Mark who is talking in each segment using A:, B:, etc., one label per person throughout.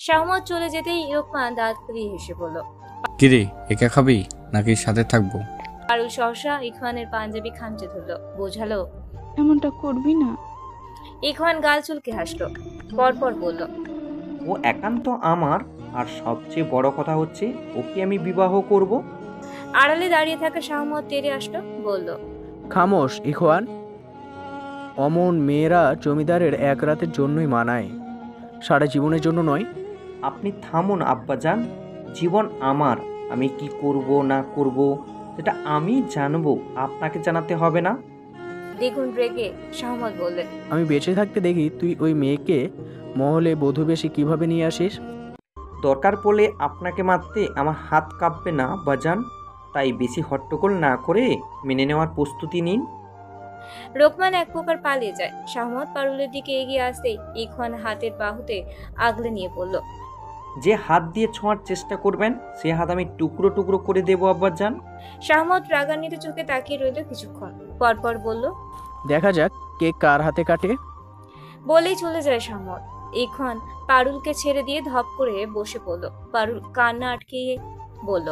A: শাহমত চলে যেতেই লোকমান দাঁত খুলিয়ে হেসে বলল,
B: কিরে একা খাবি নাকি সাথে থাকবো?
A: পারুল সহসা ইখওয়ানের পাঞ্জাবি খামচে ধরল, বোঝালো,
C: এমনটা করবি না।
A: ইখওয়ান গাল চুলকে হাসলো, পরপর বলল,
D: ও একান্ত আমার, আর সবচেয়ে বড় কথা হচ্ছে ওকে আমি বিবাহ করব।
A: আড়ালে দাঁড়িয়ে থাকা শাহমত তেরে আসলো, বলল,
E: খামোশ ইখওয়ান, অমন মেয়েরা জমিদারের এক রাতের জন্যই মানায়, সারা জীবনের জন্য নয়।
D: আপনি থামুন আব্বাজান, জীবন আমার, আমি কি করব না করব সেটা আমি জানবো, আপনাকে জানাতে হবে না।
A: দ্বিগুণ রেগে শাহমত বললেন,
E: আমি বেঁচে থাকতে দেখি তুই ওই মেয়েকে মহলে বধূবেশে কিভাবে নিয়ে আসিস।
D: দরকার পড়লে আপনাকে মারতে আমার হাত কাঁপবে না বাজান, তাই বেশি হট্টগোল না করে মেনে নেওয়ার প্রস্তুতি নিন।
A: লোকমান এক প্রকার পালিয়ে যায়। শাহমত পারুলের দিকে এগিয়ে আসতেই ইখওয়ান হাতের বাহুতে আগলে নিয়ে পড়ল,
D: যে হাত দিয়ে ছোঁয়ার চেষ্টা করবেন সে হাত আমি টুকরো টুকরো করে দেবো আব্বাজান।
A: শাহমত রাগান্বিত চোখে তাকিয়ে রইল কিছুক্ষণ, পরপর বলল,
E: দেখা যাক কে কার হাতে কাটে।
A: বলেই চলে যায় শাহমত। ইখওয়ান পারুলকে ছেড়ে দিয়ে ধপ করে বসে পড়ল। পারুল কান্না আটকিয়ে বলল,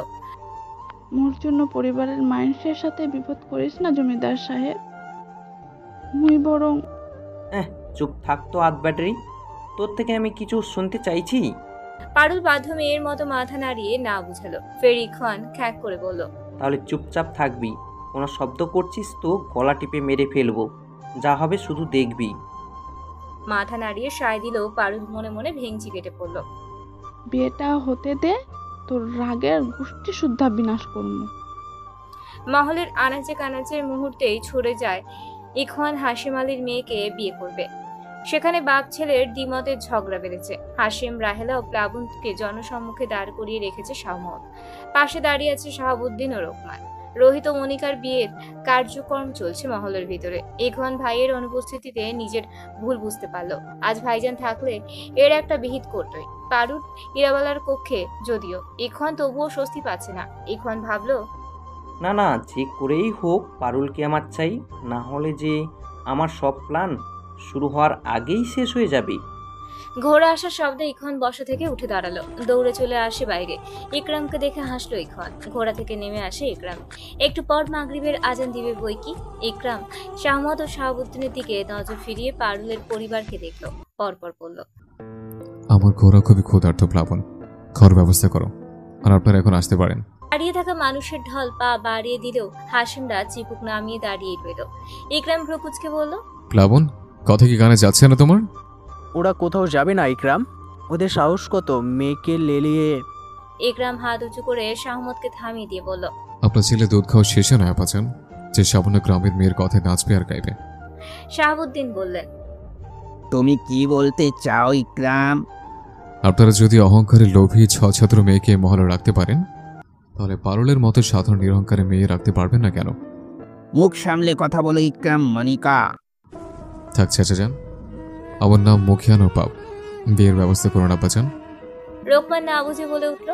C: মোর জন্য পরিবারের মানুষের সাথে বিপদ করিস না জমিদার সাহেব। মুই বরং
D: চুপ থাকতো আধ ব্যাটারি, তোর থেকে আমি কিছু শুনতে চাইছি।
A: পারুল বাধ্য মেয়ের মতো মাথা নাড়িয়ে না বুঝালো। ফের ইখওয়ান খ্যাক করে বলল,
D: তাহলে চুপচাপ থাকবি, কোনো শব্দ করছিস তো গলা টিপে মেরে ফেলবো, যা হবে শুধু দেখবি।
A: মাথা নাড়িয়ে সায় দিলেও পারুল মনে মনে ভেঙচি কেটে পড়ল।
C: বিয়েটা হতে দে, তোর রাগের গোষ্ঠী শুদ্ধা বিনাশ করবো।
A: মহলের আনাচে কানাচের মুহূর্তেই ছড়ে যায় ইখওয়ান হাশেম আলীর মেয়েকে বিয়ে করবে। সেখানে বাপ ছেলের দ্বিমতের ঝগড়া বেড়েছে। হাশেম, রাহেলা ও প্লাবনকে জনসম্মুখে দাঁড় করিয়ে রেখেছে শাহমত। পাশে দাঁড়িয়ে আছে শাহাবুদ্দিন ও রোকমান। রোহিত ও মনিকার বিয়ের কার্যক্রম চলছে মহলের ভিতরে। ইখওয়ান ভাইয়ের অনুপস্থিতিতে নিজের ভুল বুঝতে পারল। আজ ভাইজান থাকলে এর একটা বিহিত করতই। পারুল ইরাওয়ালার কক্ষে, যদিও ইখওয়ান তবুও স্বস্তি পাচ্ছে না। ইখওয়ান ভাবল,
D: না না, যে করেই হোক পারুলকে আমার চাই, না হলে যে আমার সব প্ল্যান শুরু হওয়ার আগেই শেষ হয়ে যাবে।
A: ঘোড়া আসার শব্দে ইখওয়ান বসা থেকে উঠে দাঁড়ালো, দৌড়ে চলে আসে বাইরে। ইকরামকে দেখে হাসলো ইখওয়ান। ঘোড়া থেকে নেমে আসে ইকরাম। একটু পর মাগরিবের আজান দিবে বই কি। ইকরাম শাহমত ও শাহাবুদ্দিনের দিকে নজর ফিরিয়ে পারুলের পরিবারকে দেখলো, পরপর বলল,
F: আমার ঘোড়া খুবই ক্ষুধার্ত প্লাবন, খাওয়ার ব্যবস্থা করো, আর আপনারা এখন আসতে পারেন।
A: দাঁড়িয়ে থাকা মানুষের ঢল পা বাড়িয়ে দিলেও হাসিমরা চিপুক নামিয়ে দাঁড়িয়ে রইল। ইকরাম ভ্রকুচকে বলল,
F: প্লাবন, কথা কি গানে যাচ্ছে না তোমার?
E: ওরা কোথাও যাবে না ইকরাম, ওদের সাহস কত মেয়েকে লেলিয়ে।
A: ইকরাম হাত উঁচু করে শাহমতকে থামিয়ে দিয়ে বলল,
F: আপনার ছেলে দুধ খাওয়া শেষে নয় পাচান, যে সামান্য গ্রামের মেয়ের কথায় নাচবে আর গাইবে।
A: শাহাবুদ্দিন বললেন,
G: তুমি কি বলতে চাও ইকরাম?
F: আপনারা যদি অহংকারে লোভী ছাত্র মেয়েকে মহলে রাখতে পারেন, তাহলে পারুলের মতো সাধারণ নিরহংকারে মেয়ে রাখতে পারবেন না কেন?
G: মুখ সামলে কথা বলো ইকরাম। মনিকা,
F: থাক চেঁচে যান, আমার নাম মুখিয়ানো পাপ, বিয়ের ব্যবস্থা করুন আব্বাজান।
A: রোকমান না বুঝে বলে উঠল,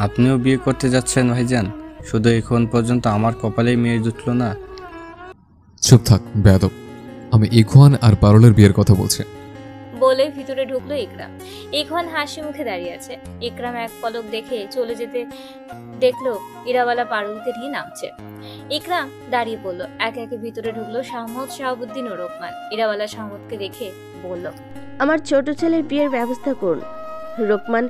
B: আপনিও বিয়ে করতে যাচ্ছেন ভাইজান? শুধু এখন পর্যন্ত আমার কপালেই মেয়ে জুটলো না।
F: চুপ থাক বেয়াদব, আমি ইখওয়ান আর পারুলের বিয়ের কথা বলছি।
A: বলে ভিতরে ঢুকলো ইকরাম। ইখওয়ান হাসি মুখে দাঁড়িয়ে আছে। ইকরাম এক পলক দেখে চলে যেতে দেখলো ইরাওয়ালা পারুলকে নিয়ে নামছে। ইকরাম দাঁড়িয়ে পড়লো। একে একে ভিতরে ঢুকলো শাহমত, শাহাবুদ্দিন ও রোকমান। ইরাওয়ালা শাহমতকে দেখে বলল,
H: আমার ছোট ছেলের বিয়ের ব্যবস্থা করুন। রোকমান,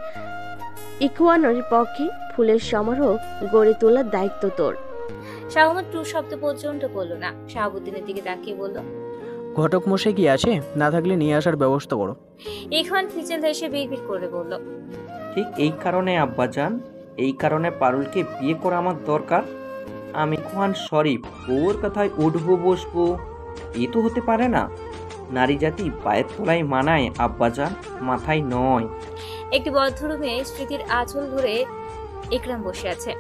H: ইখওয়ানের পক্ষে ফুলের সমারোহ গড়ে তোলার দায়িত্ব তোর।
A: শাহমত টু শব্দ পর্যন্ত করলো না। শাহাবুদ্দিনের দিকে তাকিয়ে বলল,
E: ঘটক মশাই কি আছে? না থাকলে নিয়ে আসার ব্যবস্থা করো।
A: ইখওয়ান ফিচেল হেসে বিড়বিড় করে বলল,
D: ঠিক এই কারণে আব্বাজান, এই কারণে পারুলকে বিয়ে করা আমার দরকার। আমি ইখওয়ান শরীফ, ওর কথায় উঠবো বসবো এ তো হতে পারে না। নারী জাতি পায়ের তলায় মানায় আব্বাজান, মাথায় নয়।
A: একটি বদ্ধ রুমে স্মৃতির আঁচল ধরে ইকরাম বসে আছে।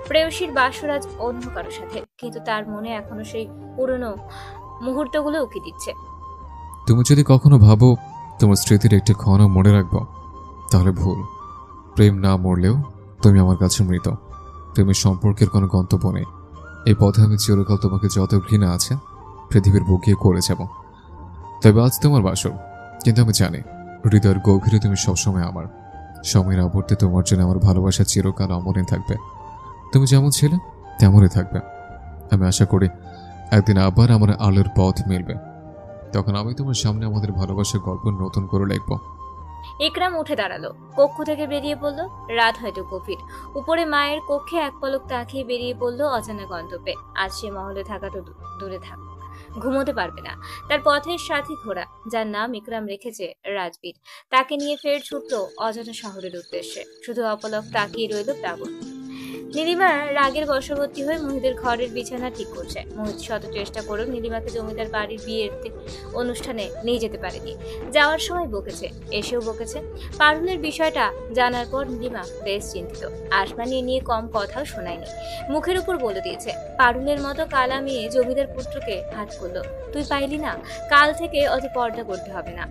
A: প্রেয়সীর বাসরাজ অন্য কারো সাথে, কিন্তু তার মনে এখনো সেই পুরনো মুহূর্তগুলো উকি দিচ্ছে।
F: তুমি যদি কখনো ভাবো তোমার স্মৃতির একটি ক্ষণ মনে রাখবো, তাহলে ভুল। প্রেম না মরলেও তুমি আমার কাছে মৃত। প্রেমের সম্পর্কের কোনো গন্তব্য নেই। এই পথে আমি চিরকাল তোমাকে যত ঘৃণা আছে পৃথিবীর বুকিয়ে করে যাব। তবে আজ তোমার বাসর, কিন্তু আমি জানি হৃদয়ের গভীরে তুমি সবসময় আমার। সময়ের আবর্তে তোমার জন্য আমার ভালোবাসা চিরকাল অমরই থাকবে। তুমি যেমন ছিলে তেমনই থাকবে। আমি আশা করি একদিন আবার আমার আলোর পথ মিলবে, তখন আমি তোমার সামনে আমাদের ভালোবাসার গল্প নতুন করে লিখব।
A: ইকরাম উঠে দাঁড়ালো, কক্ষ থেকে বেরিয়ে পড়ল। রাত হয়তো গভীর। উপরে মায়ের কক্ষে এক পলক তাকিয়ে বেরিয়ে পড়ল অজানা গন্তব্যে। আজ সে মহলে থাকা তো দূরে থাক, ঘুমোতে পারবে না। তার পথের সাথী ঘোড়া, যার নাম ইকরাম রেখেছে রাজবীর, তাকে নিয়ে ফের ছুটল অজানা শহরের উদ্দেশ্যে। শুধু অপলক তাকিয়ে রইল প্লাবন। নীলিমা রাগের বশবর্তী হয়ে মোহিতের ঘরের বিছানা ঠিক করছে। মোহিত শত চেষ্টা করেও নীলিমাকে জমিদার বাড়ির বিয়ের অনুষ্ঠানে নিয়ে যেতে পারেনি। যাওয়ার সময় বকেছে, এসেও বকেছে। পারুলের বিষয়টা জানার পর নীলিমা বেশ চিন্তিত। আসমানি নিয়ে কম কথাও শোনায়নি, মুখের উপর বলে দিয়েছে। পারুলের মতো কালা মেয়ে জমিদার পুত্রকে হাত করলো, তুই পাইলি না, কাল থেকে অত পর্দা করতে হবে না।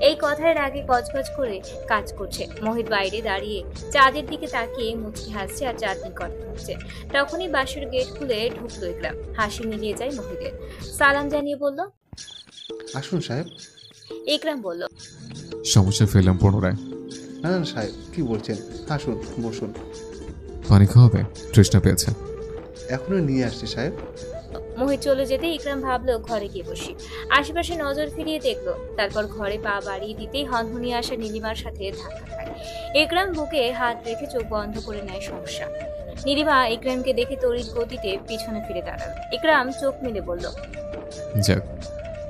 A: এই কথার আগে গজগজ করে কাজ করছে। মোহিত বাইরে দাঁড়িয়ে চাঁদের দিকে তাকিয়ে মুচকি হাসছে আর চাঁদনির কথা ভাবছে। তখনই বাসের গেট খুলে ঢুকলো ইকরাম। হাসি মিলিয়ে যায় মোহিতের। সালাম জানিয়ে বলল,
I: আসুন সাহেব।
A: ইকরাম বলল,
F: সমস্যা ফেললাম পুনরায়।
I: না না সাহেব, কি বলছেন? আসুন, বসুন।
F: পানি খাওয়াবে? তৃষ্ণা পেয়েছে।
I: এখনো নিয়ে আসছি সাহেব।
A: মোহিত চলে যেতে ইকরাম ভাবলো ঘরে গিয়ে বসি। আশেপাশে নজর ফিরিয়ে দেখলো, তারপর ঘরে পা বাড়িয়ে দিতেই হনহনিয়ে আসা নীলিমার সাথে ধাক্কা খায়। ইকরাম বুকে হাত রেখে চোখ বন্ধ করে নেয় সমস্যা। নীলিমা ইকরামকে দেখে তড়িৎ গতিতে পিছনে ফিরে দাঁড়ালো। ইকরাম চোখ মেলে বলল,
F: যাক,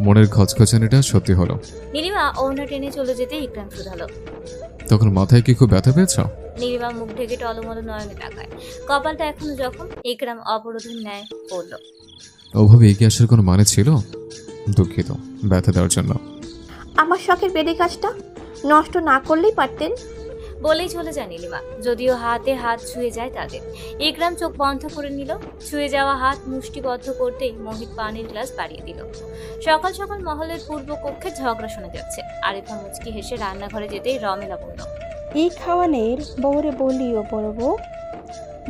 F: মনের খচখচানিটা সত্যি হলো।
A: নীলিমা ওড়না টেনে চলে যেতে ইকরাম শুধালো,
F: তখন মাথায় কি খুব ব্যথা পেয়েছ?
A: নীলিমা মুখ ঢেকে টলমল নয়নে তাকায়। কপালটা এখনো যখন। ইকরাম অবরোধের ন্যায় বলল,
F: ওভাবে এগিয়ে আসার কোনো মানে ছিল? দুঃখিত ব্যথা দেওয়ার জন্য।
J: আমার শখের বেডি কাজটা নষ্ট না করলেই পারতেন।
A: বলেই চলে যায় নীলিমা, যদিও হাতে হাত ছুঁয়ে যায় তাদের। ইকরাম চোখ বন্ধ করে নিল। ছুঁয়ে যাওয়া হাত মুষ্টিবদ্ধ করতেই মোহিত পানির গ্লাস বাড়িয়ে দিল। সকাল সকাল মহলের পূর্ব কক্ষে ঝগড়া শোনা যাচ্ছে। আরিফা মুচকি হেসে রান্নাঘরে যেতেই রমেলা বলল,
K: এই খাওয়ানের বউরে বলিও বড় বউ,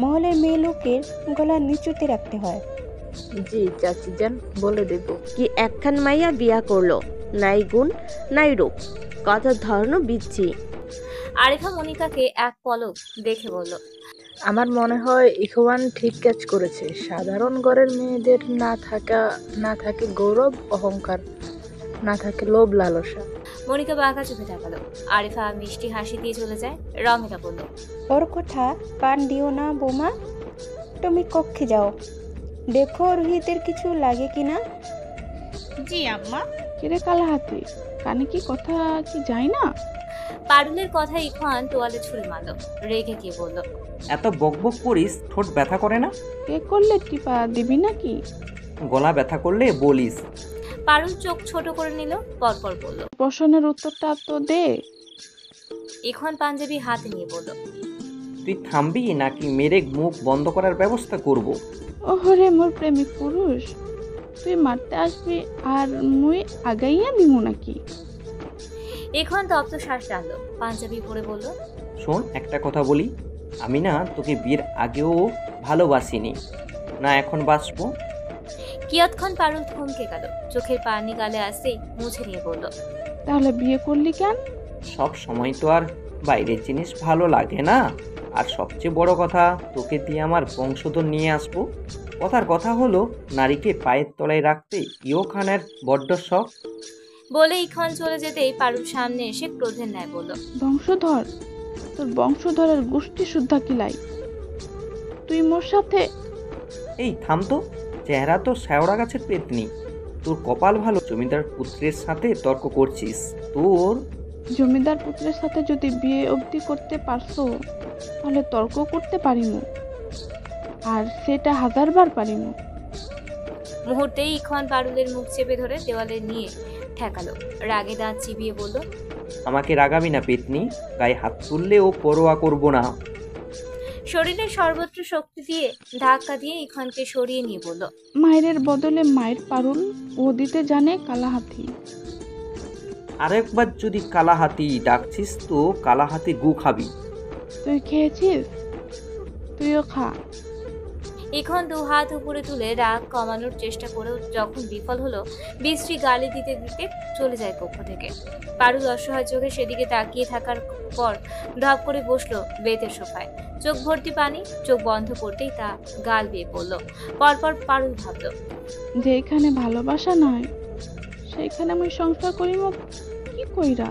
K: মহলের মেয়ে লোকের গলা নিচুতে রাখতে হয়।
H: জি চাচি যান, বলে দেব। কি একখান মাইয়া বিয়া করলো, নাই গুণ নাই রূপ, কথার ধরনও বিচ্ছি।
A: আরিফা মনিকাকে এক পলক দেখে বলল,
L: আমার মনে হয় ইখওয়ান ঠিক কাজ করেছে। সাধারণ ঘরের মেয়েদের না থাকে গৌরব অহংকার, না থাকে লোভ লালসা।
A: মনিকা বাঁকা চোখে তাকালো। আরিফা মিষ্টি হাসি দিয়ে চলে যায়। রমেলা বলল,
K: ওর কথা কান দিও না বৌমা, তুমি কক্ষে যাও, দেখো রোহিতের কিছু লাগে কিনা।
C: জি আম্মা। কিরে কালা হাতি, কানে কি কথা কি যায় না?
A: পারুলের কথা ইখওয়ান তোয়ালে ছুঁড়ে মারল। রেগে গিয়ে বলল,
D: এত বকবক করিস, ঠোঁট ব্যথা করে না?
C: কে করলে টিপা দিবি নাকি?
D: গলা ব্যথা করলে বলিস।
A: পারুল চোখ ছোট করে নিল, পরপর বলল,
C: প্রশ্নের উত্তরটা তো দে।
A: ইখওয়ান পাঞ্জাবি হাতে নিয়ে বলল,
D: তুই থামবি নাকি মেরে মুখ বন্ধ করার ব্যবস্থা করব?
C: ওহরে মোর প্রেমিক পুরুষ, তুই মারতে আসবি আর মুই আগাইয়া দিমু নাকি?
A: ইখওয়ান তপ্ত শ্বাস টানলো, পাঞ্জাবি পরে বলল,
D: শোন, একটা কথা বলি, আমি না তোকে বিয়ের আগেও ভালোবাসিনি, না এখন বাসবো।
A: কিয়ৎক্ষণ পারুল থমকে গেল। চোখের পানি গালে আসতেই মুছে নিয়ে বলল,
C: তাহলে বিয়ে করলি কেন?
D: সব সময় তো আর বাইরের জিনিস ভালো লাগে না, আর সবচেয়ে বড় কথা, তোকে দিয়ে আমার বংশধর নিয়ে আসবো। কথার কথা হলো, নারীকে পায়ের তলায় রাখতে ইও খানের বড্ড শখ।
A: বলে ইখওয়ান চলে যেতেই পারুল সামনে এসে ক্রোধের ন্যায় বলল,
C: বংশধর? তোর বংশধরের গোষ্ঠী শুদ্ধা কিলাই, তুই মোর সাথে।
D: এই থাম তো, চেহারা তো শেওড়া গাছের পেতনি। তোর কপাল ভালো জমিদার পুত্রের সাথে তর্ক করছিস। তোর
C: জমিদার পুত্রের সাথে যদি বিয়ে অবধি করতে পারছো, তাহলে তর্ক করতে পারিমু, আর সেটা 1000 বার পারিমু।
A: মুহূর্তেই ইখওয়ান পারুলের মুখ চেপে ধরে দেওয়ালে নিয়ে ঠেকালো। রাগে দাঁত চিবিয়ে বলল,
D: আমাকে রাগাবি না পেতনি, গায়ে হাত তুললেও পরোয়া করব না।
A: শরীরের সর্বত্র শক্তি দিয়ে ধাক্কা দিয়ে ইখওয়ানকে সরিয়ে নিয়ে বলল,
C: মায়ের বদলে মায়ের পারুল ও দিতে জানে কালা হাতি।
D: আরেকবার যদি কালাহাতি ডাকছিস তো কালাহাতি গু খাবি।
C: তুই খেয়েছিস? তুইও খা।
A: এখন দু হাত উপরে তুলে রাগ কমানোর চেষ্টা করেও যখন বিফল হলো, বিশ্রী গালি দিতে দিতে চলে যায় কক্ষ থেকে। পারুল অসহায় চোখে সেদিকে তাকিয়ে থাকার পর ধপ করে বসলো বেতের সোফায়। চোখ ভর্তি পানি, চোখ বন্ধ করতেই তা গাল বেয়ে পড়লো। পরপর পারুল ভাবলো,
C: যেখানে ভালোবাসা নয় সেইখানে আমি সংসার করিব কি কইরা?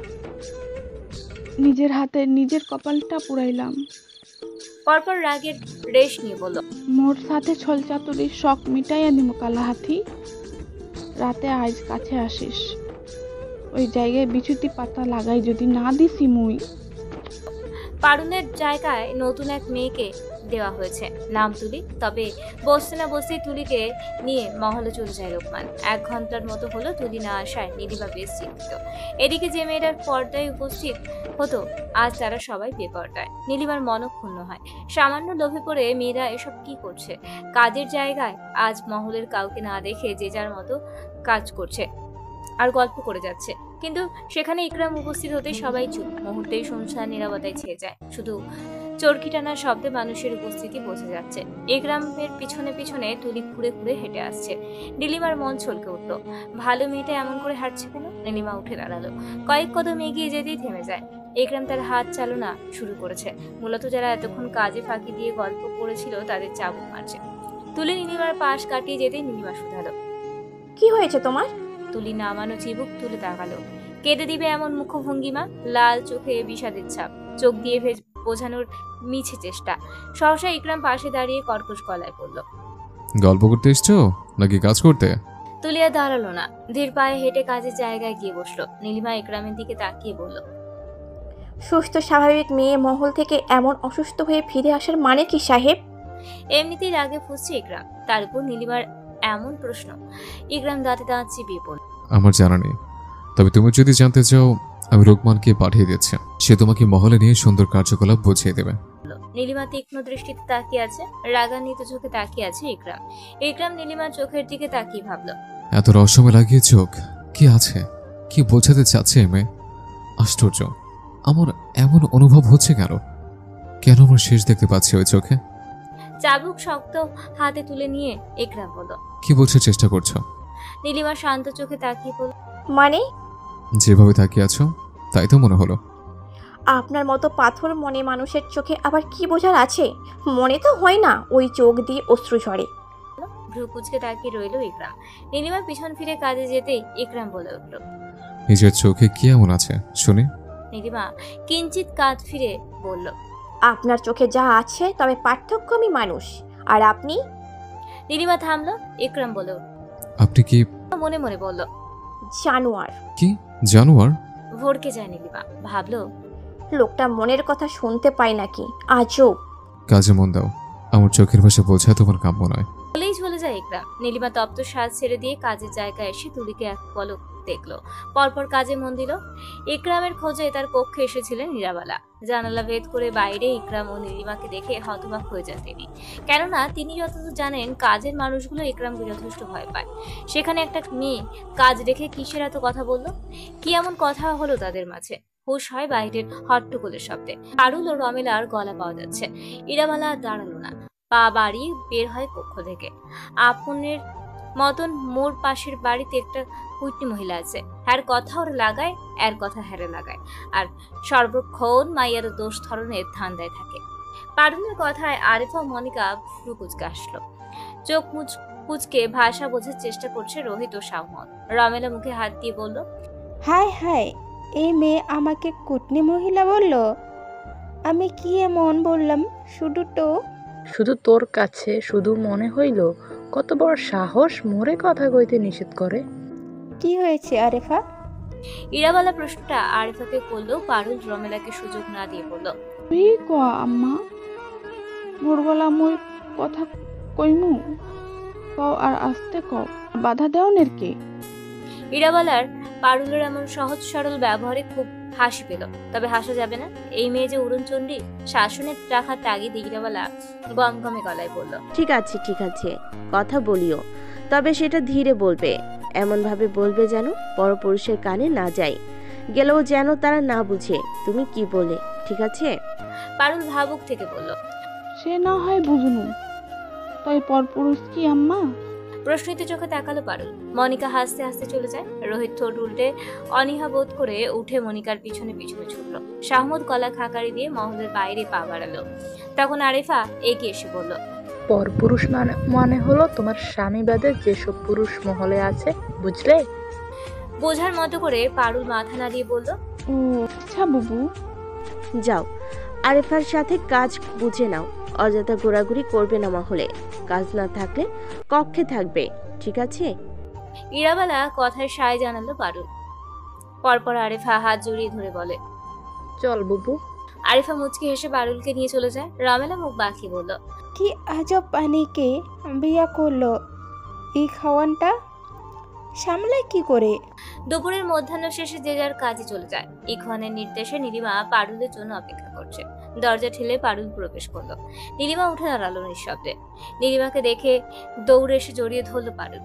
C: নিজের হাতে নিজের কপালটা পুড়াইলাম।
A: পরপর রাগের রেশ নিয়ে বলল,
C: মোর সাথে ছল চাতুরির শখ মিটাইয়া দিম কালা হাতি। রাতে আজ কাছে আসিস, ওই জায়গায় বিছুতি পাতা লাগাই যদি না দিছি মুই।
A: পারুলের জায়গায় নতুন এক মেয়েকে দেওয়া হয়েছে, নাম তুলি। তবে বসতে না বসতেই তুলিকে নিয়ে মহলে চলে যায় রোকমান। 1 ঘন্টার মতো হলো তুলি না আসায় নীলিমা বেশ চিন্তিত। এদিকে যে মেয়েটার পর্দায় উপস্থিত হতো আজ তারা সবাই বেপর্দায়। নীলিমার মনও ক্ষুণ্ণ হয়। সামান্য লোভে পড়ে মেয়েরা এসব কি করছে? কাজের জায়গায় আজ মহলের কাউকে না দেখে যে যার মতো কাজ করছে আর গল্প করে যাচ্ছে, কিন্তু সেখানে ইকরাম উপস্থিত হতেই সবাই চুপ। মুহূর্তেই শুনশান নীরবতায় ছেয়ে যায়। শুধু চরকি টানার শব্দে মানুষের উপস্থিতি বোঝা যাচ্ছে। ইকরামের পিছনে পিছনে তুলি ঘুরে ঘুরে হেঁটে আসছে। নীলিমার মন ছলকে উঠল। ভালো মেয়েটা এমন করে হাঁটছে কেন? নীলিমা উঠে দাঁড়ালো। কয়েক কদম এগিয়ে যেতেই থেমে যায়। ইকরাম তার হাত চালনা শুরু করেছে। মূলত যারা এতক্ষণ কাজে ফাঁকি দিয়ে গল্প করেছিল তাদের চাবুক মারছে। তুলি নীলিমার পাশ কাটিয়ে যেতেই নীলিমা শুধালো,
J: কি হয়েছে তোমার?
A: তুলি নামানো চিবুক তুলে তাকালো। কেঁদে দিবে এমন মুখভঙ্গিমা, লাল চোখে বিষাদের ছাপ, চোখ দিয়ে বোঝানোর মিছে চেষ্টা। সহসা ইকরাম পাশে দাঁড়িয়ে কর্কশ গলায় বলল,
F: গল্প করতে এসছো নাকি কাজ করতে?
A: তুলিয়া দাঁড়ালো না, ধীর পায়ে হেঁটে কাজের জায়গায় গিয়ে বসলো। নীলিমা ইকরামের দিকে তাকিয়ে বলল,
J: সুস্থ স্বাভাবিক মেয়ে মহল থেকে এমন অসুস্থ হয়ে ফিরে আসার মানে কি সাহেব?
A: এমনিতেই রাগে ফুঁসছে ইকরাম, তার উপর নীলিমার এমন প্রশ্ন। ইকরাম দাঁতে দাঁত চিবিয়ে বলল,
F: আমার জানা নেই, তবে তুমি যদি জানতে চাও আমি রোকমানকে পাঠিয়ে দিচ্ছি। সে তোমাকে মহলে নিয়ে সুন্দর কার্যকলাপ বুঝিয়ে দেবে।
A: নীলিমা তীক্ষ্ণ দৃষ্টিতে তাকিয়ে আছে, রাগান্বিত চোখে তাকিয়ে আছে ইকরাম। ইকরাম নীলিমার চোখের দিকে তাকিয়ে ভাবল,
F: এত রহস্যময় লাগিয়ে চোখ, কি আছে, কি বোঝাতে চাচ্ছে মেয়ে? আশ্চর্য, আমার এমন অনুভব হচ্ছে কেন? কেন আমার শেষ দেখতে পাচ্ছি ওই চোখে?
A: চাবুক শক্ত হাতে তুলে নিয়ে ইকরাম বলল,
F: কি বোঝার চেষ্টা করছো?
A: নীলিমা শান্ত চোখে তাকিয়ে বলল,
J: মানে?
F: যেভাবে তাকিয়ে আছো তাই তো মনে হলো।
J: আপনার মতো পাথর মনে মানুষের চোখে আবার কি বোঝার আছে? মনে তো হয় না ওই চোখ দিয়ে অশ্রু ঝরে।
A: ভ্রু কুচকে তাকিয়ে রইল ইকরাম। নীলিমা পিছন ফিরে কাজে যেতেই ইকরাম বলে উঠল,
F: নিজের চোখে কি এমন আছে শুনি?
A: নীলিমা কিঞ্চিত কাঁধ ফিরে বলল,
J: আপনার চোখে যা আছে তবে পার্থক্য আমি মানুষ আর আপনি।
A: নীলিমা থামলো। ইকরাম বলে উঠল,
F: আপনি কি?
A: মনে মনে বলল,
J: জানোয়ার।
F: কি জানোয়ার?
A: ভরকে যায় নীলিমা, ভাবলো
J: লোকটা মনের কথা শুনতে পায় নাকি আজব।
F: কাজে মন দাও, আমার চোখের ভাষা বোঝা তোমার কাম্য নয়।
A: বলেই চলে যায় ইকরাম। নীলিমা তপ্ত সাজ ছেড়ে দিয়ে কাজের জায়গায় এসে তুলিকে এক পলক দেখলো, পরপর কাজে মন দিল। ইকরামের খোঁজে তার কক্ষে এসেছিলেন নীরাবালা। জানালা ভেদ করে বাইরে ইকরাম ও নীলিমাকে দেখে হতবাক হয়ে যান তিনি, কেননা তিনি যতদূর জানেন কাজের মানুষগুলো ইকরামকে যথেষ্ট ভয় পায়। সেখানে একটা মেয়ে কাজ রেখে কিসের এত কথা বলল? কি এমন কথা হলো তাদের মাঝে? হুশ হয় বাইরের হট্টগোলের শব্দে। পারুল ও রমেলার গলা পাওয়া যাচ্ছে। ইরাবালা দাঁড়ালো না, পা বাড়িয়ে বের হয় কক্ষ থেকে। আপনের মতন মোর পাশের বাড়িতে একটা কুইটি মহিলা আছে, হ্যার কথা ওর লাগায়, এর কথা হ্যারে লাগায়, আর সর্বক্ষণ মাইয়ার দোষ ধরনের ধান্দায় থাকে। পারুলের কথায় আরিফা ও মনিকা ভ্রু কুচকে আসলো। চোখ কুচকে ভাষা বোঝার চেষ্টা করছে রোহিত ও শাহমত। রমেলা মুখে হাত দিয়ে বলল,
K: হায় হায়, এই মেয়ে আমাকে কুটনি মহিলা বলল। আমি কি এমন বললাম?
L: শুধু তোর কাছে শুধু মনে হইল, কত বড় সাহস মোরে কথা কইতে নিষেধ করে।
K: কি হয়েছে আরেফা?
A: ইরাবালা প্রশ্নটা আরিফাকে করলেও পারুল রমেলাকে সুযোগ না দিয়ে বলল,
C: তুই ক আম্মা, মোর গলা মই কথা কইমু, কও আর আস্তে কও, বাধা দেওনের কে?
A: ইরাবালার পারুলের এমন সহজ সরল ব্যবহারে খুব হাসি পেল। তবে হাসা যাবে না, এই মেয়ে যে উড়নচণ্ডী। শাসনে রাখার তাগিদে ইরাবালা গমগমে গলায় বলল,
H: ঠিক আছে, কথা বলিও, তবে সেটা ধীরে বলবে, এমনভাবে বলবে যেন পরপুরুষের কানে না যায়, গেলেও যেন তারা না বুঝে তুমি কি বলে, ঠিক আছে?
A: পারুল ভাবুক থেকে বলল,
C: সে না হয় বুঝনু, তাই পরপুরুষ কি আম্মা?
A: প্রশ্নিত চোখে তাকালো পারুল। মনিকা হাসতে হাসতে চলে যায়। রোহিত ঠোঁট উল্টে অনীহা বোধ করে উঠে মনিকার পিছনে পিছনে ছুটল। শাহমুদ গলা খাকারি দিয়ে মহলের বাইরে পা বাড়ালো। তখন আরিফা এগিয়ে এসে বলল,
L: পরপুরুষ মানে হলো তোমার স্বামী বাদে যেসব পুরুষ মহলে আছে, বুঝলে?
A: বোঝার মতো করে পারুল মাথা নাড়িয়ে বলল,
C: ও আচ্ছা বুবু।
H: যাও, আরিফার সাথে কাজ বুঝে নাও। অযথা ঘোরাঘুরি করবে না মহলে। কাজ না থাকলে কক্ষে থাকবে, ঠিক আছে?
A: ইরাবালা কথায় সায় জানালো পারুল। পরপর আরিফা হাত জড়িয়ে ধরে বলে,
L: চল বুবু।
A: আরিফা মুচকি হেসে পারুলকে নিয়ে চলে যায়। রমেলা মুখ বাঁকিয়ে বলল,
K: কি আজব পানিকে বিয়া করলো এই খাওয়ানটা সামলায় কি করে?
A: দুপুরের মধ্যাহ্ন শেষে যে যার কাজে চলে যায়। ইখওয়ানের নির্দেশে নীলিমা পারুলের জন্য অপেক্ষা করছে। দরজা ঠেলে পারুল প্রবেশ করলো। নীলিমা উঠে দাঁড়ালো নিঃশব্দে। নীলিমাকে দেখে দৌড়ে এসে জড়িয়ে ধরলো পারুল।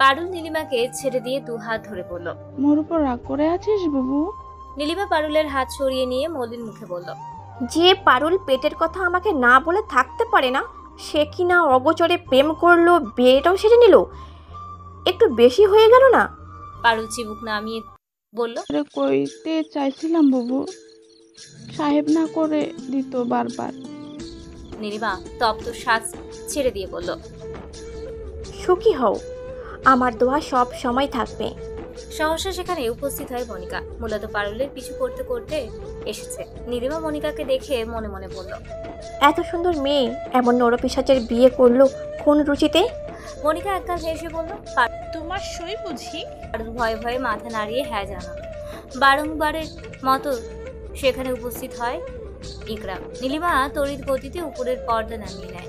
A: পারুল নীলিমাকে ছেড়ে দিয়ে দু হাত ধরে বলল,
C: মোর উপর রাগ করে আছিস বুবু?
A: নীলিমা পারুলের হাত সরিয়ে নিয়ে মলিন মুখে বলল,
J: যে পারুল পেটের কথা আমাকে না বলে থাকতে পারে না, সে কি না অগোচরে প্রেম করলো, বিয়েটাও সেরে নিল। একটু বেশি হয়ে গেল না?
A: পারুল চিবুক নামিয়ে বলল,
C: কইতে চাইছিলাম বুবু, সাহেব না করে দিত বারবার।
A: নীলিমা তপ্ত শ্বাস ছেড়ে দিয়ে বলল,
J: সুখী হও, আমার দোয়া সব সময় থাকবে।
A: সহসা সেখানে উপস্থিত হয় মনিকা। মূলত পারুলের পিছু করতে করতে এসেছে। নীলিমা মনিকাকে দেখে মনে মনে বলল,
J: এত সুন্দর মেয়ে এমন নরপিশাচের বিয়ে করলো কোন রুচিতে?
A: মনিকা একগাল হেসে বলল,
C: তোমার সই বুঝি?
A: পারুল ভয়ে ভয়ে মাথা নাড়িয়ে হ্যাঁ জানালো। বারংবারের মতো সেখানে উপস্থিত হয় ইকরাম। নীলিমা তড়িৎ গতিতে উপরের পর্দা নামিয়ে নেয়।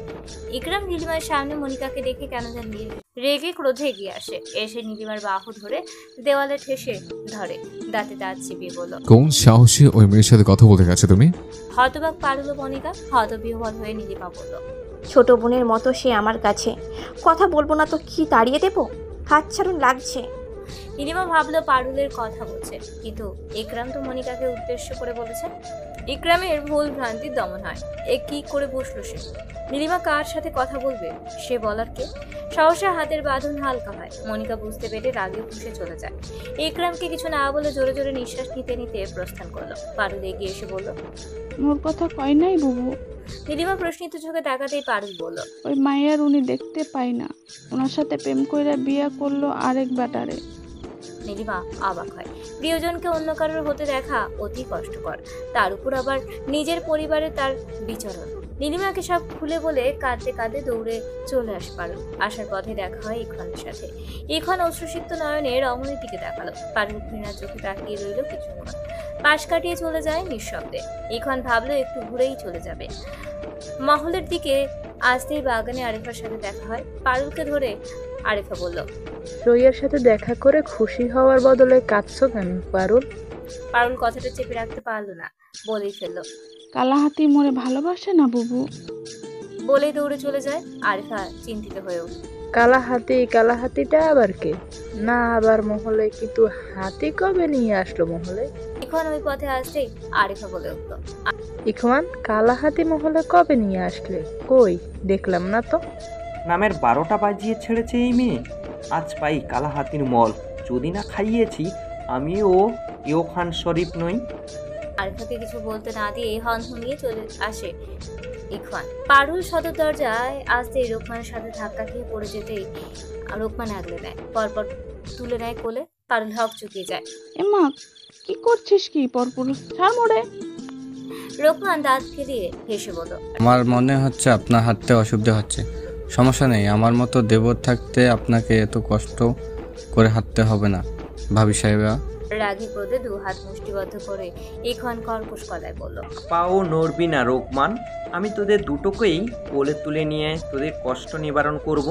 A: ইকরাম নীলিমার সামনে মনিকাকে দেখে কেন জানি রেগে ক্রোধে এগিয়ে আসে। এসে নীলিমার বাহু ধরে দেওয়ালে ঠেসে ধরে, দাঁতে দাঁত চিবিয়ে বলল,
F: কোন সাহসে ওই মেয়ের সাথে কথা বলতে গেছে তুমি?
A: হতবাক পারুল মনিকা। হতবিহ্বল হয়ে নীলিমা বলল,
J: ছোট বোনের মতো সে আমার কাছে। কথা বলবো না তো কি তাড়িয়ে দেবো? হাত ছাড়ুন, লাগছে।
A: নীলিমা ভাবলো পারুলের কথা বলছে, কিন্তু ইকরাম তো মনিকাকে উদ্দেশ্য করে বলেছে। ইকরামের ভুল ভ্রান্তির দমন হয়। এ কি করে বসলো সে? নীলিমা কার সাথে কথা বলবে সে বলার কে? সহসা হাতের বাঁধন হালকা হয়। মনিকা বুঝতে পেরে রাগে ফুঁসে চলে যায়। ইকরামকে কিছু না বলে জোরে জোরে নিঃশ্বাস নিতে নিতে প্রস্থান করলো। পারুল এগিয়ে এসে বলল,
C: মোর কথা কয় নাই বুবু?
A: নীলিমা প্রশ্নিত চোখে তাকাতেই পারুল বলল,
C: ওই মায়ের উনি দেখতে পাই না, ওনার সাথে প্রেম কইরা বিয়া করলো আরেক ব্যাটারে।
A: নীলিমা অবাক হয়। প্রিয়জনকে অন্য কারোর হতে দেখা অতি কষ্টকর, তার উপর আবার নিজের পরিবারে তার বিচরণ। নীলিমাকে সব খুলে বলে কাঁদতে কাঁদতে দৌড়ে চলে আসে পারুল। আসার পথে দেখা হয় ইখওয়ানের সাথে। ইখওয়ান অশ্রুসিক্ত নয়নে রমণীর দিকে তাকালো। পারুল ঘৃণার চোখে তাকিয়ে রইল কিছুক্ষণ, পাশ কাটিয়ে চলে যায় নিঃশব্দে। ইখওয়ান ভাবলো একটু ঘুরেই চলে যাবে। মহলের দিকে আসতেই বাগানে আরিফার সাথে দেখা হয়। পারুলকে ধরে আরিফা বলল,
L: রইয়ার সাথে দেখা করে খুশি হওয়ার বদলে কাঁদছো কেন পারুল?
A: পারুল কথাটা চেপে রাখতে পারলো না, বলেই ফেললো,
C: কালাহাতি মোরে ভালোবাসে না বুবু।
A: বলেই দৌড়ে চলে যায়। আরিফা চিন্তিত হয়ে উঠল।
L: কালাহাতিটা আবার কে? না আবার মহলে, কিন্তু হাতি কবে নিয়ে আসলো মহলে?
A: ইখওয়ান ওই পথে আসতেই আরিফা বলে উঠল,
L: ইখওয়ান কালাহাতি মহলে কবে নিয়ে আসলে? কই দেখলাম না তো।
D: নামের 12টা বাজিয়ে ছেড়েছে এই মেয়ে। আজ পাই কালাহাতির মল। যদি না খাইয়েছি আমিও ইয়োখান শরীফ নই।
A: আরিফাকে কিছু বলতে না দিয়ে হনহনিয়ে চলে আসে ইখওয়ান। পারুল সদর দরজায় আসতেই রোকমানের সাথে ধাক্কা খেয়ে পড়ে যেতেই রোকমান আগলে নেয়, পরপর তুলে নেয় কোলে। পারুল হক চুকিয়ে যায়।
C: এমা কি করছিস কি? পরপুরুষ ছাড় মোড়ে।
A: রোকমান দাঁত ফিরিয়ে হেসে বলল,
B: আমার মনে হচ্ছে আপনার হাঁটতে অসুবিধা হচ্ছে। সমস্যা নেই, আমার মতো দেবর থাকতে আপনাকে এত কষ্ট করে হাঁটতে হবে না ভাবি সাহেবা।
A: রাগী ক্রোধে দু হাত মুষ্টিবদ্ধ করে ইখওয়ান কর্কশ গলায় বলল,
D: পাও নড়বি না রোকমান। আমি তোদের দুটোকেই কোলে তুলে নিয়ে তোদের কষ্ট নিবারণ করব।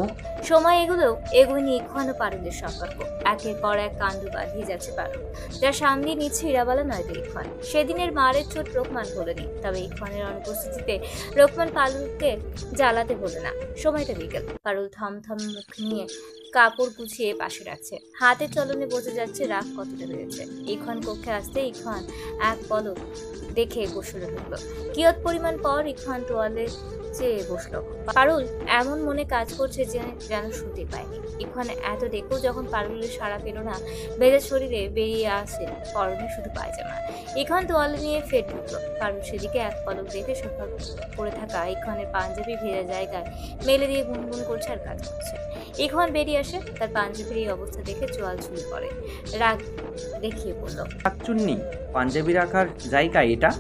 A: সময় এগুলো ইখওয়ান ও পারুলের সম্পর্ক। একের পর এক কাণ্ড বাঁধিয়ে যাচ্ছে পারুল, যা সামনে নিচ্ছে ইরাবালা নয়তো ইখওয়ান। সেদিনের মারের চোট রোকমান বলেনি, তবে ইখওয়ানের অনুপস্থিতিতে রোকমান পারুলকে জ্বালাতে বলে না। সময়টা বিকেল। পারুল থমথম মুখ নিয়ে কাপড় গুছিয়ে পাশে রাখছে। হাতের চলনে বোঝা যাচ্ছে রাগ কতটা বেড়েছে। ইখওয়ান কক্ষে আসতে ইখওয়ান এক পলক দেখে গোসলে ঢুকলো। কিয়ৎ পরিমাণ পর ইখওয়ান তোয়ালে চেয়ে বসলো। পারুল এমন মনে কাজ করছে যে যেন শুতে পায়নি। ইখওয়ান এত দেখেও যখন পারুলের সাড়া পেল না, ভেজা শরীরে বেরিয়ে আসে পরনে শুধু পায়জামা। ইখওয়ান তোয়ালে নিয়ে ফের ঢুকলো। পারুল সেদিকে এক পলক দেখে সোফা পড়ে থাকা ইখওয়ানের পাঞ্জাবি ভেজা জায়গায় মেলে দিয়ে গুনগুন করছে আর কাজ করছে। ইখওয়ান বেরিয়ে আসে, তার পাঞ্জাবির এই অবস্থা দেখে চোয়াল ঝুলে পড়ে। রাগ দেখিয়ে বলল,
D: চুন্নি, পাঞ্জাবি রাখার জায়গা এটা?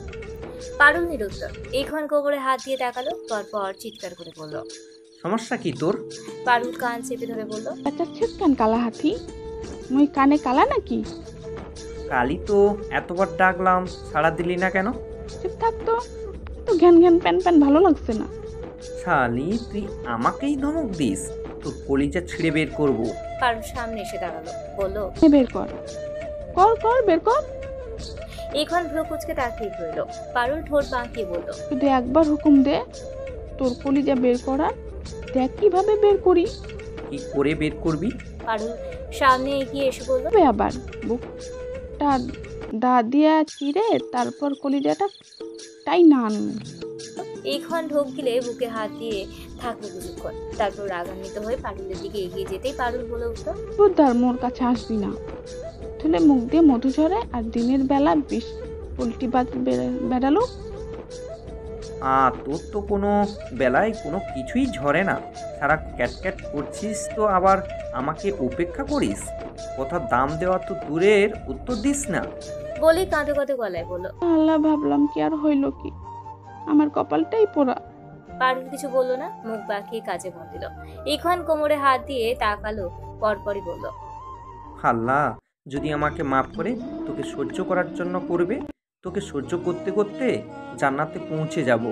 A: পারুল নিরুত্তর। ইখওয়ান কোমরে হাত দিয়ে তাকালো, পরপর চিৎকার করে বলল,
D: সমস্যা কি তোর?
A: পারুল কান চেপে ধরে বলল,
C: বাচ্চাচ্ছিস কেন কালা হাতি? মুই কানে কালা নাকি?
D: কালি তো, এতবার ডাকলাম সাড়া দিলি না কেন?
C: চুপ থাকতো, তো ঘ্যান ঘ্যান প্যান প্যান ভালো লাগছে না।
D: শালি, তুই আমাকেই ধমক দিস? তোর কলিজা ছিঁড়ে বের করবো।
A: পারুল সামনে এসে দাঁড়ালো, বলল,
C: বের কর কর কর বের কর।
A: ইখওয়ান ভ্রু কুচকে তাকিয়ে রইল। পারুল ঠোঁট বাঁকিয়ে বলল,
C: যদি একবার হুকুম দে তোর কলিজা বের করার, দেখ কিভাবে বের করি।
D: কি করে বের করবি?
A: পারুল সামনে এগিয়ে এসে বলল,
C: আবার বুকটা দা দিয়া চিরে তারপর কলিজাটা তাই না আনু।
A: ইখওয়ান ঢোক গিলে বুকে হাত দিয়ে থাকলো কিছুক্ষণ, তারপর রাগান্বিত হয়ে পারুলের দিকে এগিয়ে যেতেই পারুল বলে উঠল,
C: বুদ্ধার মোর কাছে আসবি না, তাহলে মুখ দিয়ে মধু ঝরে আর দিনের বেলা বিষ উল্টি বাদ বেড়ালো।
D: তোর তো কোনো বেলায় কোনো কিছুই ঝরে না, সারা ক্যাটক্যাট করছিস তো আবার আমাকে উপেক্ষা করিস। কথা দাম দেওয়া তো দূরের, উত্তর দিস না।
A: বলে কাঁদো কাঁদো গলায় বলল,
C: আল্লাহ, ভাবলাম কি আর হইল কি, আমার কপালটাই পোড়া।
A: পারুল কিছু বলল না, মুখ বাঁকিয়ে কাজে মন দিল। ইখওয়ান কোমরে হাত দিয়ে তাকালো, পরপরই বলল,
D: আল্লাহ যদি আমাকে মাফ করে তোকে সহ্য করার জন্য করবে, তোকে সহ্য করতে করতে জান্নাতে পৌঁছে যাব।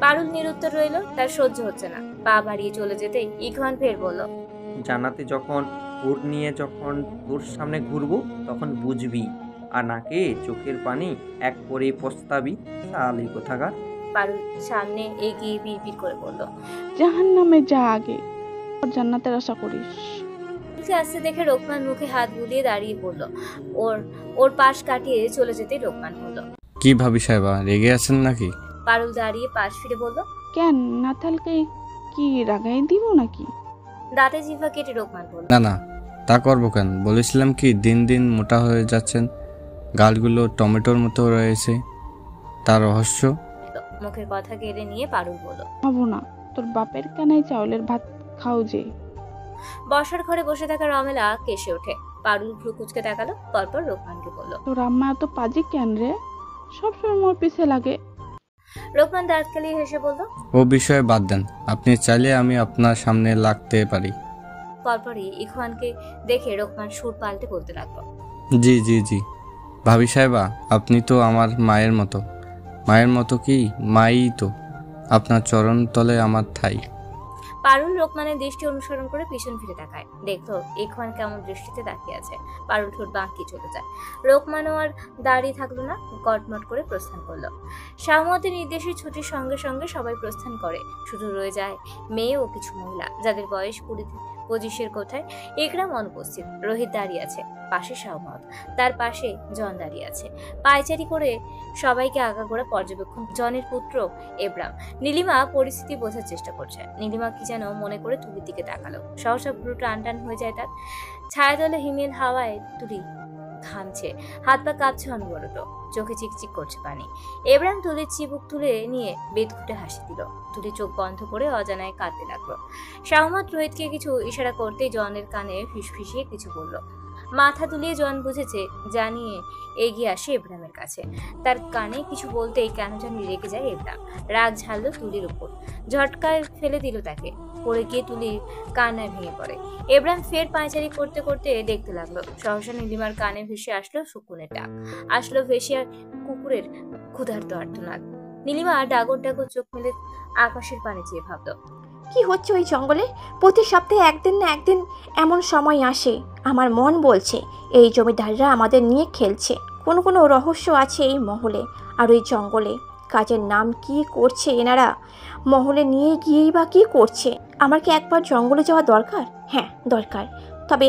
A: পারুল নিরুত্তর রইল, তার সহ্য হচ্ছে না। পা বাড়িয়ে চলে যেতেই ইখওয়ান ফের বলল,
D: জান্নাতে যখন ওর নিয়ে যখন তোর সামনে ঘুরবো তখন বুঝবি, আর নাকে চোখের পানি এক করে পস্তাবি। সালি কোথাকার।
A: পারুল সামনে এগিয়ে বিড়বিড় করে বলল,
C: জাহান্নামে যা আগে, জান্নাতের আশা করিস।
A: আসতে দেখে রোকমান মুখে হাত বুলিয়ে দাঁড়িয়ে পড়ল। ওর পাশ কাটিয়ে চলে যেতে রোকমান বলল,
B: কি ভাবি সাহেবা, রেগে আছেন নাকি?
A: পারুল দাঁড়িয়ে পাশ ফিরে বলল,
C: কেন নাতালকে কি রাগাই দিব নাকি?
A: দাঁতে জিভা কেটে রোকমান বলল,
B: না না, তা করবো কেন? বলেছিলাম কি দিন দিন মোটা হয়ে যাচ্ছেন, গালগুলো টমেটোর মতো রয়েছে, তার রহস্য।
A: মুখের কথা কেড়ে নিয়ে পারুল বলল,
C: হবো না, তোর বাপের কানাই চাউলের ভাত খাও যে।
A: বসার ঘরে বসে থাকা রমেলা কেসে ওঠে। পারুল ভ্রু কুচকে তাকালো, পরপর রোকমানকে বলল,
C: তোর আম্মা এত পাজি কেন রে? সবসময় মোর পিছে লাগে।
A: রোকমান দাঁত কালিয়ে হেসে বলল,
B: ও বিষয়ে বাদ দেন, আপনি চাইলে আমি আপনার সামনে লাগতে পারি।
A: পরপরই ইখওয়ানকে দেখে রোকমান সুর পাল্টে বলতে লাগলো,
B: জি জি জি ভাবি সাহেবা, আপনি তো আমার মায়ের মতো। মায়ের মতো কি, মাই তো। আপনার চরণ তলে আমার ঠাই।
A: পারুল রোকমানের দৃষ্টি অনুসরণ করে পিছন ফিরে তাকায়, দেখলো ইখওয়ান কেমন দৃষ্টিতে তাকিয়ে আছে। পারুল ঠোঁট বাঁকিয়ে চলে যায়। রোকমানও আর দাঁড়িয়ে থাকলো না, কটমট করে প্রস্থান করলো। শাহমতের নির্দেশে ছুটির সঙ্গে সঙ্গে সবাই প্রস্থান করে, শুধু রয়ে যায় মেয়ে ও কিছু মহিলা, যাদের বয়স 20-25 কোঠায়। ইকরাম অনুপস্থিত। রোহিত দাঁড়িয়ে আছে, পাশে শাহমত, তার পাশে জন দাঁড়িয়ে আছে। পায়চারি করে সবাইকে আগাগোড়া পর্যবেক্ষণ জনের পুত্র এবরাম। নীলিমা পরিস্থিতি বোঝার চেষ্টা করছে। নীলিমা কি যেন মনে করে তুলির দিকে তাকালো, সহসা ভ্রু টান টান হয়ে যায় তার। ছায়াতলে হিমেল হাওয়ায় তুলি ঘামছে, হাত পা কাঁপছে অনবরত, চোখে চিকচিক করছে পানি। এবরাম তুলির চিবুক তুলে নিয়ে বেদঘুটে হাসি দিল। তুলি চোখ বন্ধ করে অজানায় কাঁদতে লাগলো। শাহমত রোহিতকে কিছু ইশারা করতেই জনের কানে ফিসফিসিয়ে কিছু বলল। মাথা তুলিয়ে জন বুঝেছে, জানিয়ে এগিয়ে আসে এবরামের কাছে। তার কানে কিছু বলতেই কেন জানি রেগে যায় এবরাম। রাগ ঝাড়লো তুলির উপর, ঝটকায় ফেলে দিল তাকে। পড়ে গিয়ে তুলির কান্নায় ভেঙে পড়ে। এবরাম ফের পায়চারি করতে করতে দেখতে লাগলো। সহসা নীলিমার কানে ভেসে আসলো শকুনের ডাক, আসলো ভেসে কুকুরের ক্ষুধার্ত আর্তনাদ। নীলিমা ডাগর ডাগর চোখ মেলে আকাশের পানে চেয়ে ভাবলো,
J: কি হচ্ছে ওই জঙ্গলে? প্রতি সপ্তাহে একদিন না একদিন এমন সময় আসে, আমার মন বলছে এই জমিদাররা আমাদের নিয়ে খেলছে। কোনো রহস্য আছে এই মহলে আর ওই জঙ্গলে। কাজের নাম কি করছে এনারা? মহলে নিয়ে গিয়েই বা কী করছে? আমার কি একবার জঙ্গলে যাওয়া দরকার? হ্যাঁ দরকার, তবে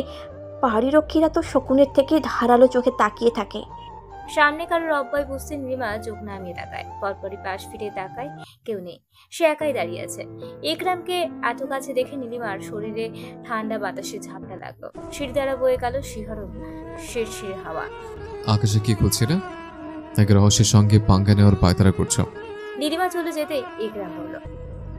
J: পাহাড়ি রক্ষীরা তো শকুনের থেকে ধারালো চোখে তাকিয়ে থাকে।
A: সামনে কারোর অব্যয় বুঝতে নীলিমা চোখ নামিয়ে তাকায়। পরপরই পাশ ফিরে তাকায়, কেউ নেই, সে একাই দাঁড়িয়ে আছে। ইকরামকে এত কাছে দেখে নীলিমার শরীরে ঠান্ডা বাতাসে ঝাপটা লাগলো। সিঁড়ি দ্বারা বয়ে গেল শিহরণ শিরশির হাওয়া।
F: আকাশে কি খুঁজছিলে? নাকি রহস্যের সঙ্গে পাঙ্গা নেওয়ার পায়তারা করছো?
A: নীলিমা চলে যেতে ইকরাম বলল।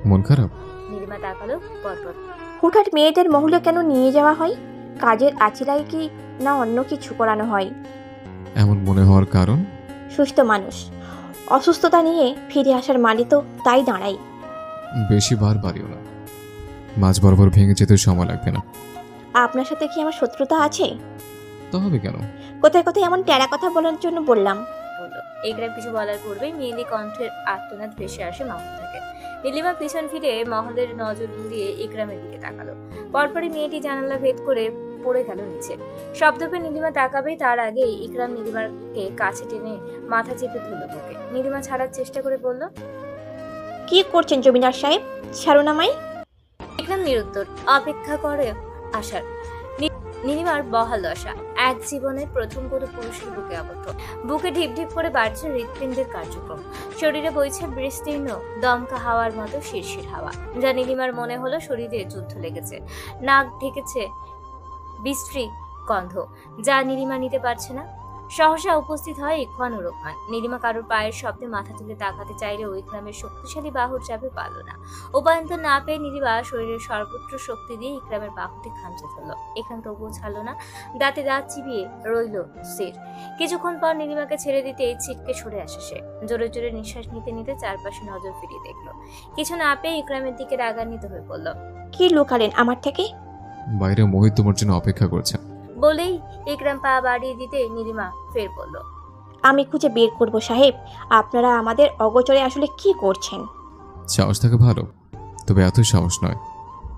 F: মন খারাপ?
A: নীলিমা তাকালো পরপর।
J: হুটহাট মেয়েদের মহলে কেন নিয়ে যাওয়া হয়? কাজের আচিলাই কি না অন্য কিছু করানো হয়?
F: এমন মনে হওয়ার কারণ?
J: সুস্থ মানুষ অসুস্থতা নিয়ে ফিরে আসার মানে তো তাই দাঁড়াই।
F: বেশি বার বাড়িও না, মাঝ বরাবর ভেঙে যেতে সময় লাগবে না।
J: আপনার সাথে কি আমার শত্রুতা আছে?
F: তো হবে কেন?
J: কোথায় কোথায় এমন টেরা কথা বলার জন্য বললাম।
A: ইকরাম কিছু বলার পূর্বেই মেয়েলি কণ্ঠের আর্তনাদ ভেসে আসে মহল থেকে। নীলিমা পিছন ফিরে মহলের নজর ঘুরিয়ে ইকরামের দিকে তাকালো। পরপরই মেয়েটি জানালা ভেদ করে পড়ে গেল নিচে। শব্দ পেয়ে নীলিমা তাকাবে, তার আগে ইকরাম নীলিমাকে কাছে টেনে মাথা চেপে ধরল বুকে। নীলিমা ছাড়ার চেষ্টা করে বলল,
J: কি করছেন জমিদার সাহেব? ছাড়ুন আমায়।
A: ইকরাম নিরুত্তর, অপেক্ষা করে আসার। নীলিমার বহাল দশা, এক জীবনের প্রথম কোনো পুরুষের বুকে আবদ্ধ। বুকে ঢিপ ঢিপ করে বাড়ছে হৃৎপিণ্ডের কার্যক্রম। শরীরে বইছে বিস্তীর্ণ দমকা হাওয়ার মতো শিরশির হাওয়া, যা নীলিমার মনে হলো শরীরে যুদ্ধ লেগেছে। নাক ঢেকেছে বিশ্রী গন্ধ, যা নীলিমা নিতে পারছে না। সহসা উপস্থিত হয় ইখওয়ান ও রোকমান। নীলিমা কারোর পায়ের শব্দে মাথা তুলে তাকাতে চাইলেও ইকরামের শক্তিশালী বাহুর চাপে পারল না। উপায়ন্তর না পেয়ে নীলিমা শরীরের সর্বত্র শক্তি দিয়ে ইকরামের বাহুতে খামচে ধরল। ইকরাম তবুও ছাড়ল না, দাঁতে দাঁত চিবিয়ে রইল স্থির। কিছুক্ষণ পর নীলিমাকে ছেড়ে দিতে ছিটকে সরে আসে সে। জোরে জোরে নিঃশ্বাস নিতে নিতে চারপাশে নজর ফিরিয়ে দেখল। কিছু না পেয়ে ইকরামের দিকে রাগান্বিত হয়ে পড়ল।
J: কি লুকালেন আমার থেকে?
F: বাইরে মোহিত তোমার জন্য অপেক্ষা করছে।
A: বলেই ইকরাম পা বাড়িয়ে দিতে নীলিমা ফের বলল,
J: আমি খুঁজে বের করব সাহেব, আপনারা আমাদের অগোচরে আসলে কি করছেন।
F: সাহস থাকে ভালো, তবে এতই সাহস নয়।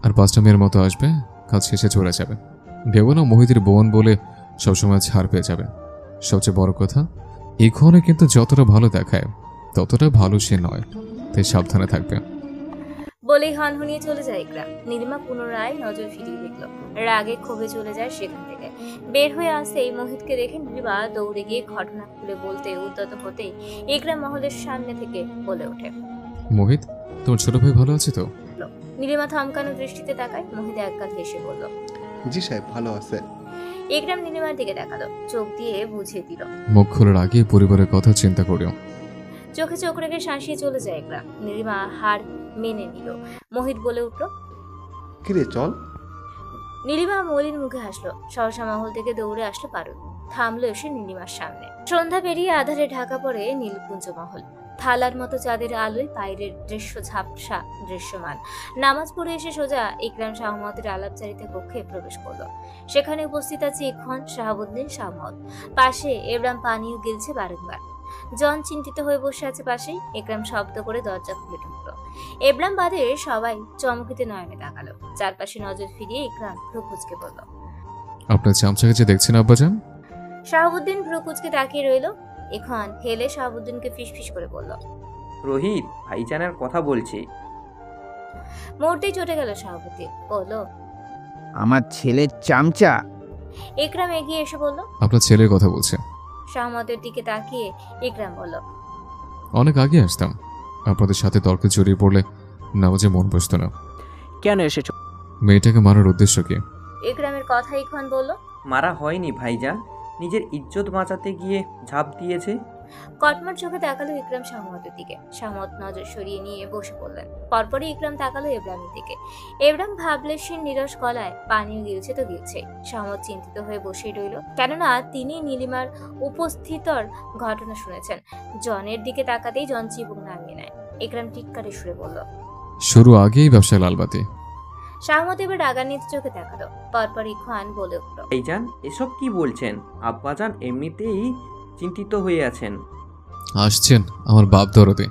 F: আর 5টা মেয়ের মতো আসবে, কাজ শেষে চলে যাবে। ভেবো না মোহিতের বোন বলে সবসময় ছাড় পেয়ে যাবে। সবচেয়ে বড় কথা, এখানে কিন্তু যতটা ভালো দেখায় ততটা ভালো সে নয়, তাই সাবধানে থাকবে।
A: বলেই হনহনিয়ে চলে যায় ইকরাম। নীলিমা পুনরায় নজর ফিরিয়ে দেখল। রাগে ক্ষোভে চলে যায় সেখান থেকে। বের হয়ে আসতেই মোহিতকে দেখে নীলিমা দৌড়ে গিয়ে ঘটনা খুলে বলতে উদ্যত হতেই ইকরাম মহলের সামনে থেকে বলে ওঠে,
F: মোহিত, তোমার ছোট ভাই ভালো আছে তো?
A: নীলিমা থমকানো দৃষ্টিতে তাকায়। মোহিত একগাল হেসে বলল,
I: জি সাহেব, ভালো আছে।
A: ইকরাম নীলিমার দিকে তাকালো, চোখ দিয়ে বুঝিয়ে দিল,
F: মুখ খোলার আগে পরিবারের কথা চিন্তা করিও।
A: চোখে চোখ রেখে শাঁসিয়ে চলে যায় ইকরাম। নীলিমা হার মেনে নিল। মোহিত বলে উঠল,
I: কিরে চল।
A: নীলিমা মলিন মুখে হাসলো। সহসা মহল থেকে দৌড়ে আসলো পারুল। থামলো এসে নীলিমার সামনে। সন্ধ্যা পেরিয়ে আধারে ঢাকা পড়ে নীলকুঞ্জ মহল। থালার মতো চাঁদের আলোয় বাইরের দৃশ্য ঝাপসা দৃশ্যমান। নামাজ পড়ে এসে সোজা ইকরাম শাহমতের আলাপচারিতা কক্ষে প্রবেশ করলো। সেখানে উপস্থিত আছে ইখওয়ান, শাহাবুদ্দিন, শাহমত। পাশে এবরাম পানিও গিলছে বারংবার। জন চিন্তিত হয়ে বসে আছে পাশেই। ইকরাম শব্দ করে দরজা খুলে ঢুকলো। এবরাম বাদে সবাই চমকিতে নয়নে তাকালো। চারপাশে নজর ফিরিয়ে ইকরাম ভ্রু কুঁচকে বলল,
F: আপনার চামচাকে যে দেখছেন আব্বাজান?
A: শাহাবুদ্দিন ভ্রু কুঁচকে তাকিয়ে রইল। এখন হেলে শাহাবুদ্দিনকে ফিসফিস করে বলল,
D: রোহিত ভাইজানের কথা বলছি।
A: মুহূর্তেই চটে গেল শাহাবুদ্দিন। বলল,
G: আমার ছেলের চামচা।
A: ইকরাম এগিয়ে এসে বলল,
F: আপনার ছেলের কথা বলছে।
A: শাহমতের দিকে তাকিয়ে ইকরাম বলল,
F: অনেক আগে আসতাম, আপনাদের সাথে তর্কে জড়িয়ে পড়লে নামাজে মন বসতো না।
E: কেন এসেছো?
F: মেয়েটাকে মারার উদ্দেশ্য কি?
A: ইকরামের কথা ইখওয়ান বলল,
D: মারা হয়নি ভাইজান, নিজের ইজ্জত বাঁচাতে গিয়ে ঝাঁপ দিয়েছে।
A: কটমট চোখে তাকালো ইকরাম শাহমতের দিকে। শাহমত নজর সরিয়ে নিয়ে বসে পড়লেন। পরপরই ইকরাম তাকালো এবরামের দিকে। এবরাম ভাবলেশীন নিরস গলায়, পানিও গিলছে তো গিলছে। শাহমত চিন্তিত হয়ে বসেই রইল, কেননা তিনি নীলিমার উপস্থিতর ঘটনা শুনেছেন। জনের দিকে তাকাতেই জন চিবুক নামিয়ে নেয়। ইকরাম টিটকারে সুরে বলল,
F: শুরু আগেই ব্যবসায় লালবাতি।
A: শাহমত এবার রাগান্বিত চোখে তাকালো। পরপর ইখওয়ান বলে উঠল,
D: ভাইজান এসব কি বলছেন? আব্বাজান এমনিতেই চিন্তিত হয়ে আছেন।
F: আসছেন আমার বাপ দরদে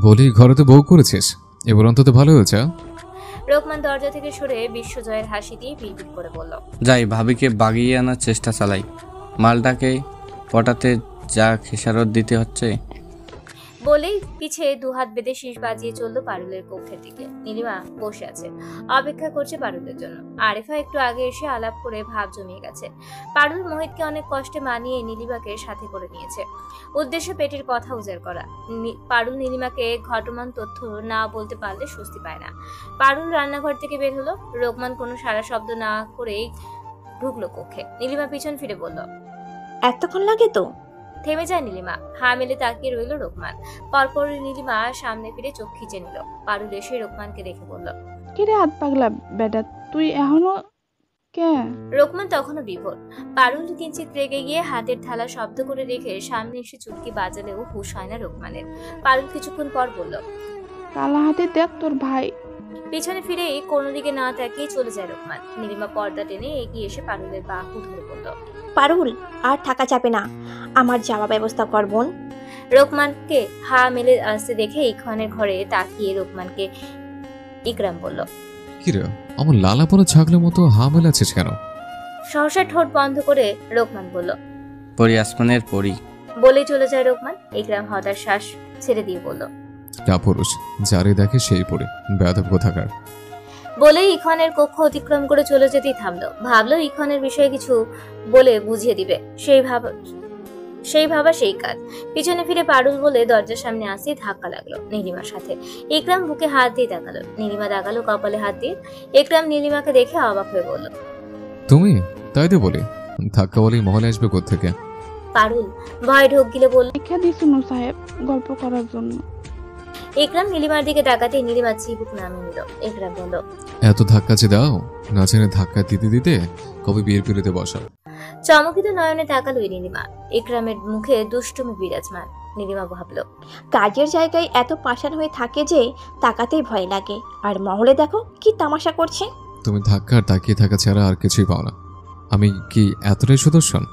F: বলি, ঘরে তো বউ করেছিস, এবার অন্তত ভালো হয়েছে।
A: রোকমান দরজা থেকে সরে বিশ্বজয়ের হাসি দিয়ে বিড়বিড় করে বলল,
B: যাই ভাবিকে বাগিয়ে আনার চেষ্টা চালাই। মালটাকে পটাতে যা খেসারত দিতে হচ্ছে।
A: বলেই পিছে দুহাত বেঁধে শীষ বাজিয়ে চললো পারুলের কক্ষের দিকে। নীলিমা বসে আছে, অপেক্ষা করছে পারুলের জন্য। আরিফা একটু আগে এসে আলাপ করে ভাব জমিয়ে গেছে। পারুল মোহিতকে অনেক কষ্টে মানিয়ে নীলিমাকে সাথে করে নিয়েছে, উদ্দেশ্য পেটের কথা উজাড় করা। পারুল নীলিমাকে ঘটমান তথ্য না বলতে পারলে স্বস্তি পায় না। পারুল রান্নাঘর থেকে বের হলো। রোকমান কোনো সারা শব্দ না করেই ঢুকলো কক্ষে। নীলিমা পিছন ফিরে বলল,
J: এতক্ষণ লাগে তো?
A: থেমে যায় নীলিমা। হা মেলে তাকিয়ে রইল রোকমান। পরপর নীলিমা সামনে ফিরে চোখ খিচে নিল। পারুল এসে রোকমানকে দেখে বলল,
C: কিরে হাত পাগলা বেটা, তুই এখনো কে?
A: রোকমান তখনও বিভোর। পারুল কিঞ্চিত রেগে গিয়ে হাতের থালা শব্দ করে রেখে সামনে এসে চুটকি বাজালেও হুঁশ হয় না রোকমানের। পারুল কিছুক্ষণ পর বলল,
C: কালা হাতে দেখ তোর ভাই।
A: পিছনে ফিরে কোনো দিকে না তাকিয়ে চলে যায় রোকমান। নীলিমা পর্দা টেনে এগিয়ে এসে পারুলের বাহু ধরে বলল,
J: পারুল, আর থাকা যাবে না, আমার যাওয়া ব্যবস্থা কর বোন।
A: রোকমানকে হা মেলে আসতে দেখে ইকরামের ঘরে তাকিয়ে রোকমানকে ইকরাম বলল,
F: কিরে আমার লালা পরে ছাগলের মতো হা মেলাছিস কেন?
A: সহসা ঠোঁট বন্ধ করে রোকমান বলল,
B: পরি আসমানের পরি।
A: বলেই চলে যায় রোকমান। ইকরাম হতাশ শ্বাস ছেড়ে দিয়ে বলল,
F: কাপুরুষ, যারে দেখে সেই পড়ে বেয়াদব কোথাকার।
A: বলেই ইখওয়ানের কক্ষ অতিক্রম করে চলে যেতেই থামলো। ভাবলো ইখওয়ানের বিষয়ে কিছু বলে বুঝিয়ে দিবে, সেই ভাবা সেই কাজ। পিছনে ফিরে পারুল বলে দরজার সামনে আসতেই ধাক্কা লাগলো নীলিমার সাথে। ইকরাম বুকে হাত দিয়ে তাকালো, নীলিমা তাকালো কপালে হাত দিয়ে। ইকরাম নীলিমাকে দেখে অবাক হয়ে বলল,
F: তুমি? তাই তো বলি, ধাক্কা বলেই মহলে আসবে কোত্থেকে?
A: পারুল ভয় ঢোক গিলে বলল,
C: লিখে দিয়েছি সাহেব গল্প করার জন্য।
A: ইকরাম নীলিমার দিকে তাকাতেই নীলিমা চিবুক নামিয়ে নিল। ইকরাম বলল,
F: এত ধাক্কা যে দাও, না জেনে ধাক্কা দিতে দিতে কবে বিয়ের পিড়িতে বসা।
A: চমকিত নয়নে তাকালো নীলিমা। ইকরামের মুখে দুষ্টুমি বিরাজমান। নীলিমা ভাবলো,
J: কাজের জায়গায় এত পাষাণ হয়ে থাকে যে তাকাতেই ভয় লাগে, আর মহলে দেখো কি তামাশা করছে।
F: তুমি ধাক্কা আর তাকিয়ে থাকা ছাড়া আর কিছুই পাও না। আমি কি এতটাই সুদর্শন?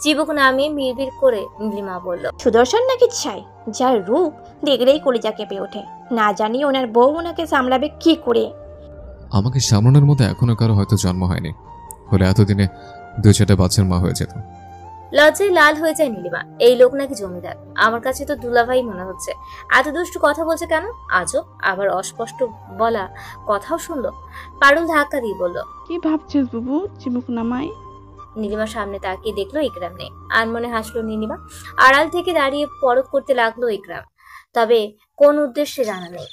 A: চিবুক নামিয়ে বিড়বিড় করে নীলিমা বলল,
J: সুদর্শন নাকি ছাই, যার রূপ দেখলেই কলিজা কেঁপে ওঠে। না জানি ওনার বউ ওনাকে সামলাবে কি করে।
F: আমাকে সামলানোর মতো এখনো কারো হয়তো জন্ম হয়নি, হলে এতদিনে 2-4টা বাচ্চার মা হয়ে যেত।
A: লজ্জায় লাল হয়ে যায় নীলিমা। এই লোক নাকি জমিদার, আমার কাছে তো দুলাভাই মনে হচ্ছে। এত দুষ্টু কথা বলছে কেন? আজও আবার অস্পষ্ট বলা কথাও শুনলো। পারুল ধাক্কা দিয়ে বলল,
C: কি ভাবছিস বুবু, চিবুক নামাই?
A: নীলিমার সামনে তাকিয়ে দেখলো ইকরাম নেই। আনমনে হাসলো নীলিমা। আড়াল থেকে দাঁড়িয়ে পরখ করতে লাগলো ইকরাম, তবে কোন উদ্দেশ্যে জানা নেই।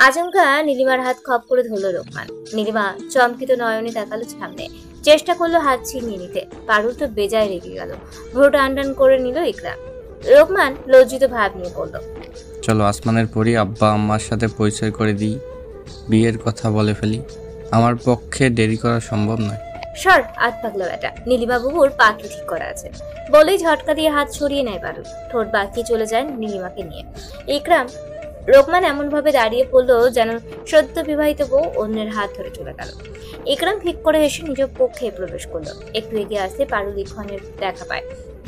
A: আচমকা নীলিমার হাত খপ করে ধরলো রোকমান। নীলিমা চমকিত নয়নে তাকালো সামনে, চেষ্টা করলো হাত ছিনিয়ে নিতে। পারুল তো বেজায় রেগে গেল। ভ্রু টান করে নিল ইকরাম। রোকমান লজ্জিত ভাব নিয়ে বলল,
B: চলো আসমানের পরি আব্বা আম্মার সাথে পরিচয় করে দিই, বিয়ের কথা বলে ফেলি। আমার পক্ষে দেরি করা সম্ভব নয়।
A: সর হাত পাগলা বেটা, নীলিমা বাবুর পাত্র ঠিক করা আছে। বলেই ঝটকা দিয়ে হাত সরিয়ে নেয় পারুল। ঠোঁট বাকি চলে যায় নীলিমাকে নিয়ে। ইকরাম রোকমান এমন ভাবে দাঁড়িয়ে পড়লো যেন সদ্য বিবাহিত বউ অন্যের হাত ধরে চলে গেল। ইকরাম ঠিক করে এসে নিজ পক্ষে প্রবেশ করলো। একটু এগিয়ে আসতে পারুল ইখওয়ানের দেখা পায়,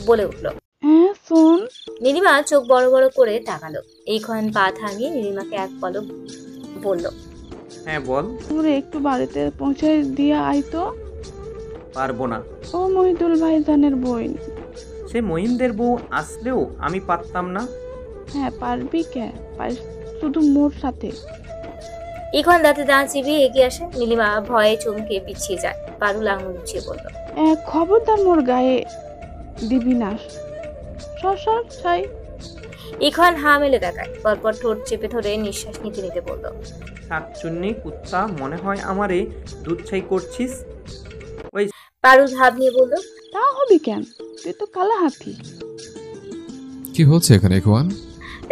A: বলে উঠলো,
C: হ্যাঁ শোন।
A: নীলিমা চোখ বড় বড় করে তাকালো। ইখওয়ান পা থামিয়ে নীলিমাকে এক পলক বলল,
D: হ্যাঁ বল।
C: তোরে একটু বাড়িতে পৌঁছে দিয়ে আয় তো।
D: পারবো না।
C: ও মহিদুল ভাইজানের বই।
D: সে মহিমদের বউ আসলেও আমি পারতাম না।
C: হ্যাঁ পারবি কে, পারিস শুধু মোর সাথে।
A: ইখওয়ান দাঁতে দাঁত চিবিয়ে এগিয়ে আসে। নীলিমা ভয়ে চমকে পিছিয়ে যায়। পারুল আঙুল উঠিয়ে বলল,
C: খবরদার মোর গায়ে দিবি না। সর ছাই।
A: ইখওয়ান হা মেলে তাকায়, পরপর ঠোঁট চেপে ধরে নিঃশ্বাস নিতে নিতে বলল,
D: শাকচুন্নি কুত্তা, মনে হয় আমারে দুধ ছাই করছিস। ওই
A: পারুল ভাব নিয়ে বলল,
C: তা হবি কেন, তুই তো কালা হাতি।
F: কি হচ্ছে এখানে ইখওয়ান?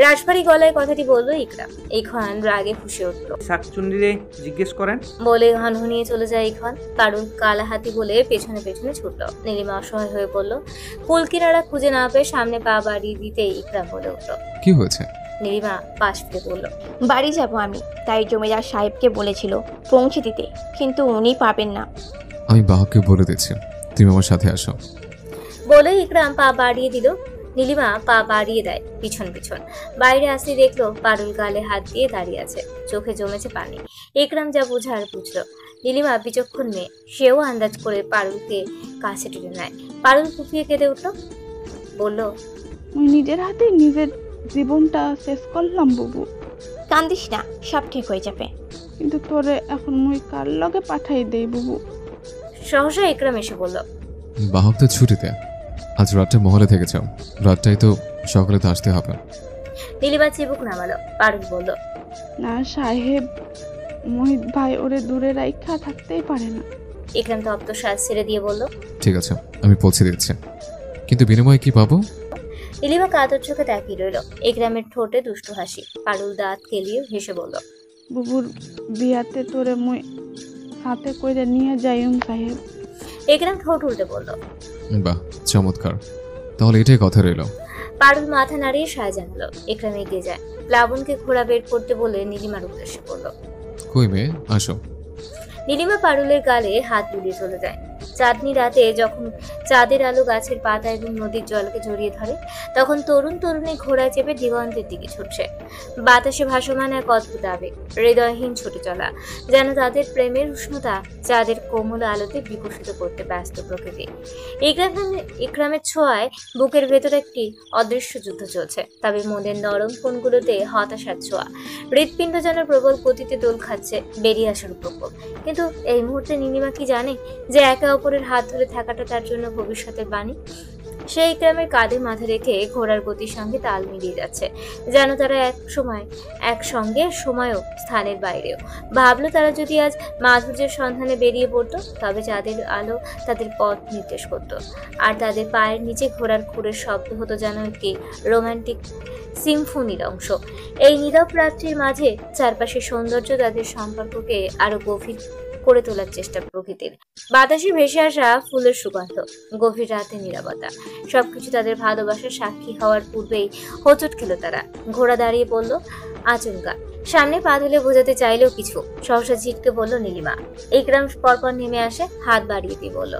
A: রাজবাড়ি গলায় কথাটি বলল ইকরাম। ইখওয়ান রাগে ফুঁসে উঠল।
D: শাকচুন্নিরে জিজ্ঞেস করেন।
A: বলে হনহনিয়ে চলে যায় ইখওয়ান। পারুল কালা হাতি বলে পেছনে পেছনে ছুটল। নীলিমা অসহায় হয়ে পড়ল। কুল কিনারা খুঁজে না পেয়ে সামনে পা বাড়িয়ে দিতে ইকরাম বলে উঠল,
F: কি হয়েছে?
A: নীলিমা পাশ ফিরে বলল,
J: বাড়ি যাব আমি, তাই জমিদার সাহেবকে বলেছিল পৌঁছে দিতে, কিন্তু উনি পাবেন না।
F: আমি বাহককে বলে দিচ্ছি, তুমি আমার সাথে আসো।
A: বলে ইকরাম পা বাড়িয়ে দিল। নীলিমা পা বাড়িয়ে দেয় পিছন পিছন। বাইরে আসতে দেখলো পারুল গালে হাত দিয়ে দাঁড়িয়ে আছে, চোখে জমেছে পানি। ইকরাম যা বুঝার বুঝলো। নীলিমা বিচক্ষণ মেয়ে, সেও আন্দাজ করে পারুলকে কাছে টেনে নেয়। পারুল ফুপিয়ে কেঁদে উঠল, বলল,
C: নিজের হাতে নিজের জীবনটা শেষ করলাম বুবু।
J: কান্দিস না, সব ঠিক হয়ে যাবে।
C: কিন্তু তোরে এখন মুই কার লগে পাঠাই দেই বুবু?
A: সহসা ইকরাম এসে বলল,
F: বাহক তো ছুটিতে, আজ রাতটা মহলে থেকে যাও, রাতটাই তো সকালে তো আসতে হবে।
A: নীলিমা চিবুক নামালো। পারুল বলল,
C: না সাহেব, মোহিত ভাই ওরে দূরে রাইখা থাকতেই পারে না।
A: ইকরাম তপ্ত শ্বাস ছেড়ে দিয়ে বলল,
F: ঠিক আছে, আমি পৌঁছে দিচ্ছি, কিন্তু বিনিময়ে কি পাবো?
A: নীলিমা কাতর চোখে তাকিয়ে রইল। ইকরামের ঠোঁটে দুষ্টু হাসি। পারুল দাঁত কেলিয়ে হেসে বলল,
C: বুবুর বিয়াতে তোরে মুই সাথে কইরে নিয়ে যাইম সাহেব।
A: ইকরাম ঠোঁট উল্টে বলল,
F: বাহ, চমৎকার, তাহলে এটাই কথা রইল।
A: পারুল মাথা নাড়িয়ে সায় জানালো। ইকরাম এগিয়ে যায়। প্লাবনকে ঘোড়া বের করতে বলে নীলিমার উদ্দেশ্যে বলল,
F: কই মেয়ে, আসো।
A: নীলিমা পারুলের গালে হাত বুলিয়ে চলে যায়। চাঁদনি রাতে যখন চাঁদের আলো গাছের পাতা এবং নদীর জলকে জড়িয়ে ধরে, তখন তরুণ তরুণী ঘোড়ায় চেপে দিগন্তের দিকে ছুটছে। বাতাসে ভাসমান এক অদ্ভুত আবেগ, হৃদয়হীন ছুটে চলা, যেন তাদের প্রেমের উষ্ণতা চাঁদের কোমল আলোতে বিকশিত করতে ব্যস্ত প্রকৃতি। ইকরামের ছোঁয়ায় বুকের ভেতর একটি অদৃশ্য যুদ্ধ চলছে, তবে মনের নরম কোণগুলোতে হতাশার ছোঁয়া। হৃৎপিণ্ড যেন প্রবল গতিতে দোল খাচ্ছে, বেরিয়ে আসার উপক্রম। কিন্তু এই মুহূর্তে নীলিমা কি জানে যে একে অপরের হাত ধরে থাকাটা তার জন্য ভবিষ্যতের বাণী? সে ইকরামের কাঁধে মাথা রেখে ঘোড়ার গতির সঙ্গে তাল মিলিয়ে যাচ্ছে, যেন তারা একসঙ্গে সময়ও স্থানের বাইরেও। ভাবলো তারা যদি আজ মাধুর্যের সন্ধানে বেরিয়ে পড়তো, তবে চাঁদের আলো তাদের পথ নির্দেশ করত, আর তাদের পায়ের নিচে ঘোড়ার খুরের শব্দ হতো যেন একটি রোমান্টিক সিম্ফনির অংশ। এই নীরব রাত্রির মাঝে চারপাশের সৌন্দর্য তাদের সম্পর্ককে আরো গভীর করে তোলার চেষ্টা প্রকৃতির। বাতাসে ভেসে আসা ফুলের সুগন্ধ, গভীর রাতে নীরবতা, সবকিছু তাদের ভালোবাসার সাক্ষী হওয়ার পূর্বেই হোঁচট খেল তারা। ঘোড়া দাঁড়িয়ে পড়ল আচমকা। সামনে পা তুলে বোঝাতে চাইলেও কিছু, সহসা ঝিটকে বলল নীলিমা। ইকরাম পরপর নেমে আসে, হাত বাড়িয়ে দিয়ে বলল,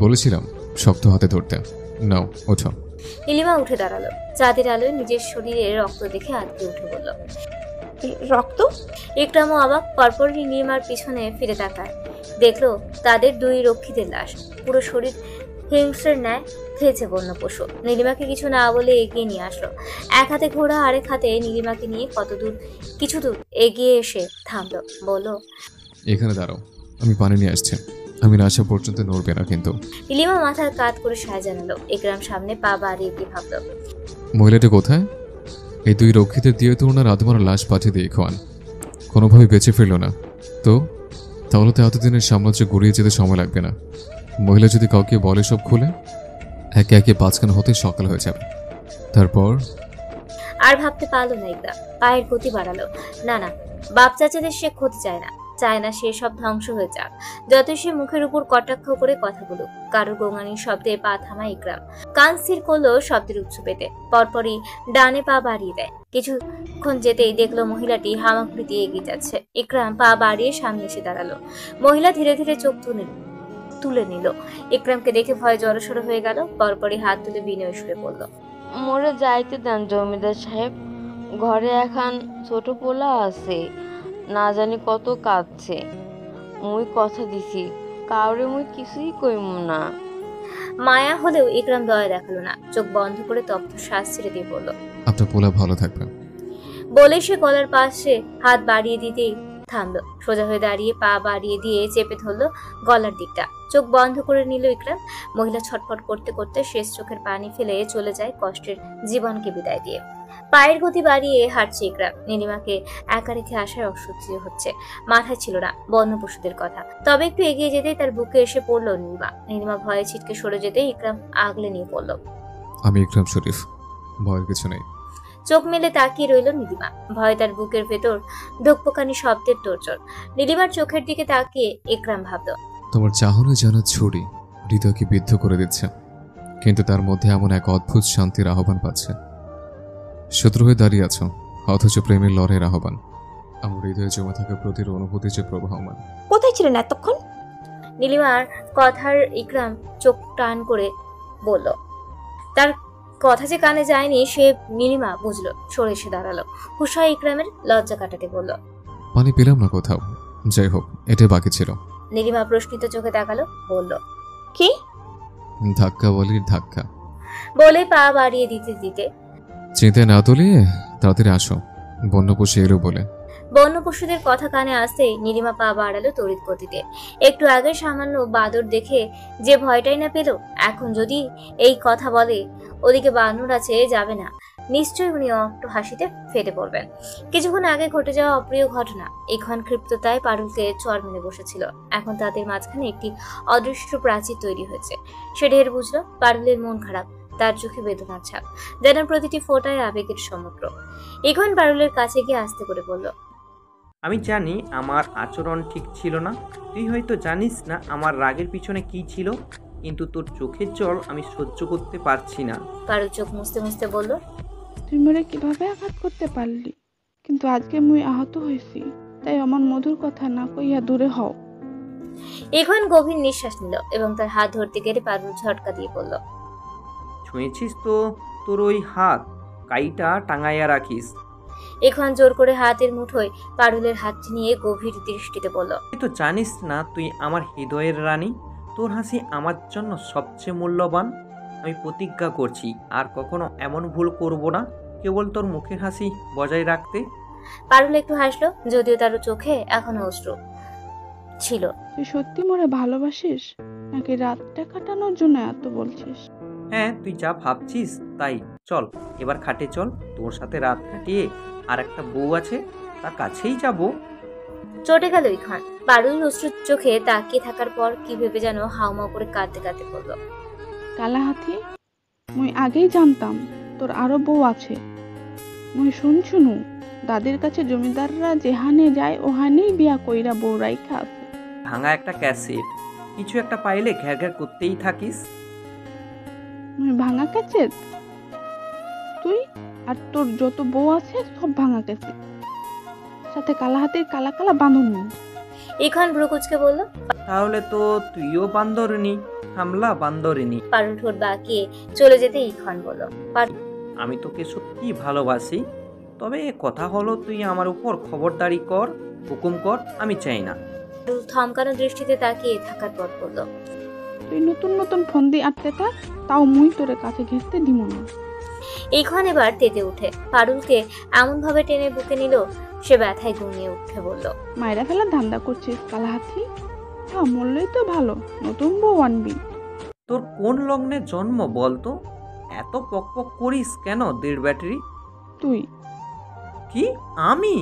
F: বলেছিলাম শক্ত হাতে ধরতে, নাও ওঠো।
A: নীলিমা উঠে দাঁড়ালো। চাঁদের আলোয় নিজের শরীরে রক্ত দেখে আটকে উঠে বলল,
J: রক্ত?
A: ইকরামও অবাক। পরপর নীলিমার পিছনে ফিরে তাকায়, দেখলো তাদের দুই রক্ষীদের লাশ, পুরো শরীর হিংস্রের ন্যায় খেয়েছে বন্য পশু। নীলিমাকে কিছু না বলে এগিয়ে নিয়ে আসলো। এক হাতে ঘোড়া, আরেক হাতে নীলিমাকে নিয়ে কিছু দূর এগিয়ে এসে থামলো, বলল,
F: এখানে দাঁড়াও, আমি পানি নিয়ে আসছি, আমি না আসা পর্যন্ত নড়বে না কিন্তু।
A: নীলিমা মাথার কাত করে সায় জানালো। ইকরাম সামনে পা বাড়িয়ে দিয়ে ভাবলো,
F: মহিলাটা কোথায়? এই দুই রক্ষীদের দিয়ে তো ওনার আধমারা লাশ পাঠিয়ে দিয়ে খোয়ান, কোনোভাবে বেঁচে ফিরল না তো? তাহলে তো এতদিনের সাম্রাজ্য গড়িয়ে যেতে সময় লাগবে না। মহিলা যদি কাউকে বলে সব খুলে, একে একে পাঁচখানা হতে সকাল হয়ে যাবে। তারপর
A: আর ভাবতে পারলো না ইকরাম। পায়ের গতি বাড়ালো। না, বাপ চাচাদের সে ক্ষতি চায় না সে সব ধ্বংস হয়ে যাক। যতই সে মুখের উপর কটাক্ষ করে কথা বলুক, কারোর গোঙানির শব্দে পা থামায় ইকরাম। কান স্থির করলো শব্দের উৎস পেতে। পরপরই ডানে পা বাড়িয়ে দেয়। কিছুক্ষণ যেতেই দেখলো মহিলাটি হামাকৃতি এগিয়ে যাচ্ছে। ইকরাম পা বাড়িয়ে সামনে এসে দাঁড়ালো। মহিলা ধীরে ধীরে চোখ তুলে নিল। ইকরামকে দেখে ভয় জড়সড় হয়ে গেল। পরপরই হাত তুলে বিনয় সুরে বলল,
M: মোরে যাইতে দেন জমিদার সাহেব, ঘরে এখন ছোট পোলা আছে, না জানি কত কাঁদছে। মুই কথা দিছি, কাউরে মুই কিছুই কইম না।
A: মায়া হলেও ইকরাম দয়া দেখালো না। চোখ বন্ধ করে তপ্ত শ্বাস ছেড়ে দিয়ে বলল,
F: আপনার পোলা ভালো থাকবে।
A: বলে সে গলার পাশে হাত বাড়িয়ে দিতেই থামলো। সোজা হয়ে দাঁড়িয়ে পা বাড়িয়ে দিয়ে চেপে ধরলো গলার দিকটা। চোখ বন্ধ করে নিল ইকরাম। মহিলা ছটফট করতে করতে শেষ চোখের পানি ফেলে চলে যায় কষ্টের জীবনকে বিদায় দিয়ে। পায়ের গতি বাড়িয়ে হাঁটছে ইকরাম। নীলিমাকে একা রেখে আসায় অস্বস্তি হচ্ছে। মাথায় ছিল না বন্য পশুদের কথা। তবে একটু এগিয়ে যেতেই তার বুকে এসে পড়লো নীলিমা। নীলিমা ভয়ে ছিটকে সরে যেতেই ইকরাম আগলে নিয়ে পড়ল।
F: আমি ইকরাম শরীফ, ভয়ের কিছু নেই।
A: চোখ মেলে তাকিয়ে রইল নীলিমা। ভয় তার বুকের ভেতর ঢোকপোকানি শব্দের তোড়জোড়। নীলিমার চোখের দিকে তাকিয়ে ইকরাম ভাবল,
F: তোমার চাহনি যেন ছুরি, হৃদয়কে বিদ্ধ করে দিচ্ছে, কিন্তু তার মধ্যে এমন এক অদ্ভুত শান্তির আহ্বান পাচ্ছে। শত্রু হয়ে দাঁড়িয়ে আছো, অথচ প্রেমের লড়াইয়ের আহ্বান। আমার হৃদয়ে জমে থাকা প্রতির অনুভূতি যে প্রবাহমান।
J: কোথায় ছিলেন এতক্ষণ?
A: নীলিমার কথার ইকরাম চোখ টান করে বলল। তার কথা যে কানে যায়নি সে নীলিমা বুঝলো। সরে এসে দাঁড়ালো। হুশা ইকরামের লজ্জা কাটাতে বলল,
F: পানি পেলাম না কোথাও, যাই হোক এটাই বাকি ছিল।
A: নীলিমা প্রশ্নিত চোখে তাকালো, বলল,
J: কি?
F: ধাক্কা বলির ধাক্কা।
A: বলে পা বাড়িয়ে দিতে দিতে
F: চিন্তায় না তলিয়ে তাড়াতাড়ি আসো, বন্য পশু এলো বলে।
A: বন্য পশুদের কথা কানে আসতেই নীলিমা পা বাড়ালো তড়িৎ গতিতে। একটু আগে সামান্য বাদর দেখে যে ভয়টাই না পেল, এখন যদি এই কথা বলে ওদিকে বানর আছে, যাবে না। নিশ্চয়ই উনি অট্ট হাসিতে ফেটে পড়বেন। কিছুক্ষণ আগে ঘটে যাওয়া অপ্রিয় ঘটনা এখন ক্ষিপ্ততায় পারুলকে চড় মেরে বসেছিল। এখন তাদের মাঝখানে একটি অদৃশ্য প্রাচীর তৈরি হয়েছে। সে ঢের বুঝলো পারুলের মন খারাপ, তার চোখে বেদনার ছাপ, যেন প্রতিটি ফোঁটায় আবেগের সমুদ্র। এখন পারুলের কাছে গিয়ে আস্তে করে বলল,
D: আমি জানি আমার আচরণ ঠিক ছিল না, তুই হয়তো জানিস না আমার রাগের পিছনে কি ছিল, কিন্তু তোর চোখের জল আমি সহ্য করতে পারছি না।
A: পারুল চোখ মুছতে মুছতে বলল,
C: তুই মোরে কিভাবে আঘাত করতে পারলি? কিন্তু আজকে মুই আহত হয়েছি, তাই আমার মধুর কথা না কইয়া দূরে হও।
A: এখন গভীর নিঃশ্বাস নিল এবং তার হাত ধরতে গেলে পারুল ঝটকা দিয়ে বলল,
D: ছুঁয়েছিস তো তোর ওই হাত, কাইটা টাঙাইয়া রাখিস।
A: এখন জোর করে হাতের মুঠোয় পারুলের হাতটি নিয়ে গভীর দৃষ্টিতে বলল,
D: তুই তো জানিস না তুই আমার হৃদয়ের রানী, তোর হাসি আমার জন্য সবচেয়ে মূল্যবান। আমি প্রতিজ্ঞা করছি আর কখনো এমন ভুল করব না, কেবল তোর মুখের হাসি বজায় রাখতে।
A: পারুল একটু হাসলো, যদিও তার চোখে এখনো অশ্রু ছিল।
C: তুই সত্যি মোরে ভালোবাসিস নাকি রাতটা কাটানোর জন্য এত বলছিস?
D: হ্যাঁ, তুই যা ভাবছিস তাই। চল এবার খাটে চল, তোর সাথে রাত কাটিয়ে আর একটা বউ আছে তার কাছেই যাব।
A: চটে গেল ইখান। পারুল অশ্রুর চোখে তাকিয়ে থাকার পর কি ভেবে যেন হাউমাউ করে কাঁদতে কাঁদতে বলল,
C: কালা হাতি, মুই আগেই জানতাম তোর আরো বউ আছে। মুই শুনছুনু দাদির কাছে জমিদাররা যেহানে যায় ওহানেই বিয়া কইরা বউ রাইখা আছে।
D: ভাঙা একটা ক্যাসেট, কিছু একটা পাইলে ঘ্যার ঘ্যার করতেই থাকিস।
C: মুই ভাঙা ক্যাসেট? তুই আর তোর যত বউ আছে সব ভাঙা ক্যাসেট, সাথে কালা হাতির কালা কালা বাঁধনি।
A: ইখান ভ্রু কুচকে বলল,
D: তাহলে তো তুইও বান্দরনি, হামলা বান্দরিনী।
A: পারুল ঠোঁট বাঁকিয়ে চলে যেতে ইখান বলল,
D: আমি তোকে সত্যি ভালোবাসি, তবে কথা হলো তুই আমার উপর খবরদারি কর, হুকুম কর, আমি চাই না।
A: পারুল থমকানো দৃষ্টিতে তাকিয়ে থাকার পর বলল,
C: তুই নতুন নতুন ফন্দি আটতে থাক, তাও মুই তোর কাছে ঘেঁচতে দিব না।
A: ইখান এবার তেতে উঠে পারুলকে এমন ভাবে টেনে বুকে নিল, সে ব্যথায় ঘুমিয়ে উঠে বলল,
C: মায়েরা ফেলা ধান্দা করছিস কালা হাতি? হ্যাঁ, মরলেই তো ভালো, নতুন বউ আনবি।
D: তোর কোন লগ্নে জন্ম বলতো? এত পক পক করিস কেন দেড় ব্যাটারি?
C: তুই
D: কি? আমি?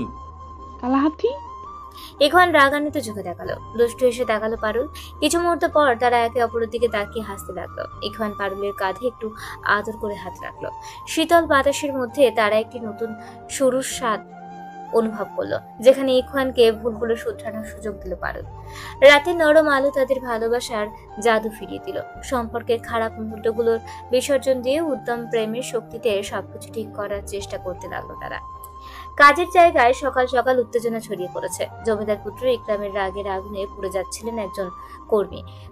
C: কালা হাতি?
A: এখন রাগান্বিত চোখে দেখালো, দুষ্টু এসে দেখালো পারুল। কিছু মুহূর্ত পর তারা একে অপরের দিকে তাকিয়ে হাসতে লাগলো। এখন পারুলের কাঁধে একটু আদর করে হাত রাখলো। শীতল বাতাসের মধ্যে তারা একটি নতুন শুরুর স্বাদ অনুভব করলো, যেখানে ইখওয়ানকে ভুলগুলো শুধরানোর সুযোগ দিল পারুল। রাতে নরম আলো তাদের ভালোবাসার জাদু ফিরিয়ে দিল। সম্পর্কের খারাপ মুহূর্তগুলোর বিসর্জন দিয়ে উদ্যম প্রেমের শক্তিতে সবকিছু ঠিক করার চেষ্টা করতে লাগলো তারা। কাজের জায়গায় সকাল সকাল উত্তেজনা ছড়িয়ে পড়েছে। জমিদার পুত্র ইকরামের রাগের আগুনে পুড়ে যাচ্ছিলেন একজন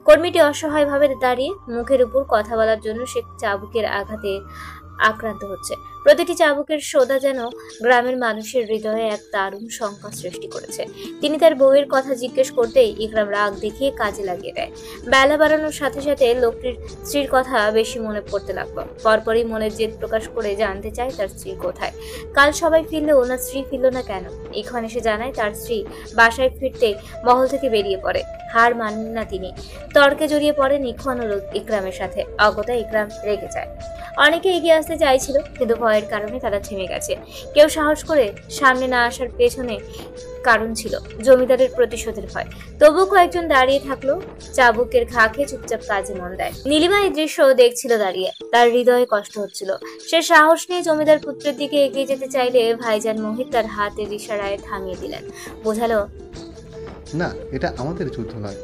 A: কর্মীটি অসহায়ভাবে দাঁড়িয়ে, মুখের উপর কথা বলার জন্য সে চাবুকের আঘাতে আক্রান্ত হচ্ছে। প্রতিটি চাবুকের শোধা যেন গ্রামের মানুষের হৃদয়ে এক দারুণ শঙ্কা সৃষ্টি করেছে। তিনি তার বউয়ের কথা জিজ্ঞেস করতেই ইকরাম রাগ দেখিয়ে কাজে লাগিয়ে দেয়। বেলা বাড়ানোর সাথে সাথে লোকটির স্ত্রীর কথা বেশি মনে পড়তে লাগলো। পরপরই মনের জেদ প্রকাশ করে জানতে চায় তার স্ত্রী কোথায়। কাল সবাই ফিরলেও ওনার স্ত্রী ফিরল না কেন? ইখওয়ান এসে জানায় তার স্ত্রী বাসায় ফিরতে মহল থেকে বেরিয়ে পড়ে। হার মানেন না তিনি। তর্কে জড়িয়ে পড়েন ইখওয়ান ও ইকরামের সাথে। অগত্যা ইকরাম রেগে যায়। অনেকে এগিয়ে আসতে চাইছিল, কিন্তু ভয়ের কারণে তারা থেমে গেছে। কেউ সাহস করে সামনে না আসার পেছনে কারণ ছিল জমিদারের প্রতিশোধের ভয়। তবু কয়েকজন দাঁড়িয়ে থাকলো, চাবুকের ঘা খেয়ে চুপচাপ কাজে মন দেয়। নীলিমা এই দৃশ্য দেখছিল দাঁড়িয়ে, তার হৃদয়ে কষ্ট হচ্ছিল। সে সাহস নিয়ে জমিদার পুত্রের দিকে এগিয়ে যেতে চাইলে ভাইজান মোহিত তার হাতের ইশারায় থামিয়ে দিলেন। বোঝালো,
I: না, এটা আমাদের যুদ্ধ নয়।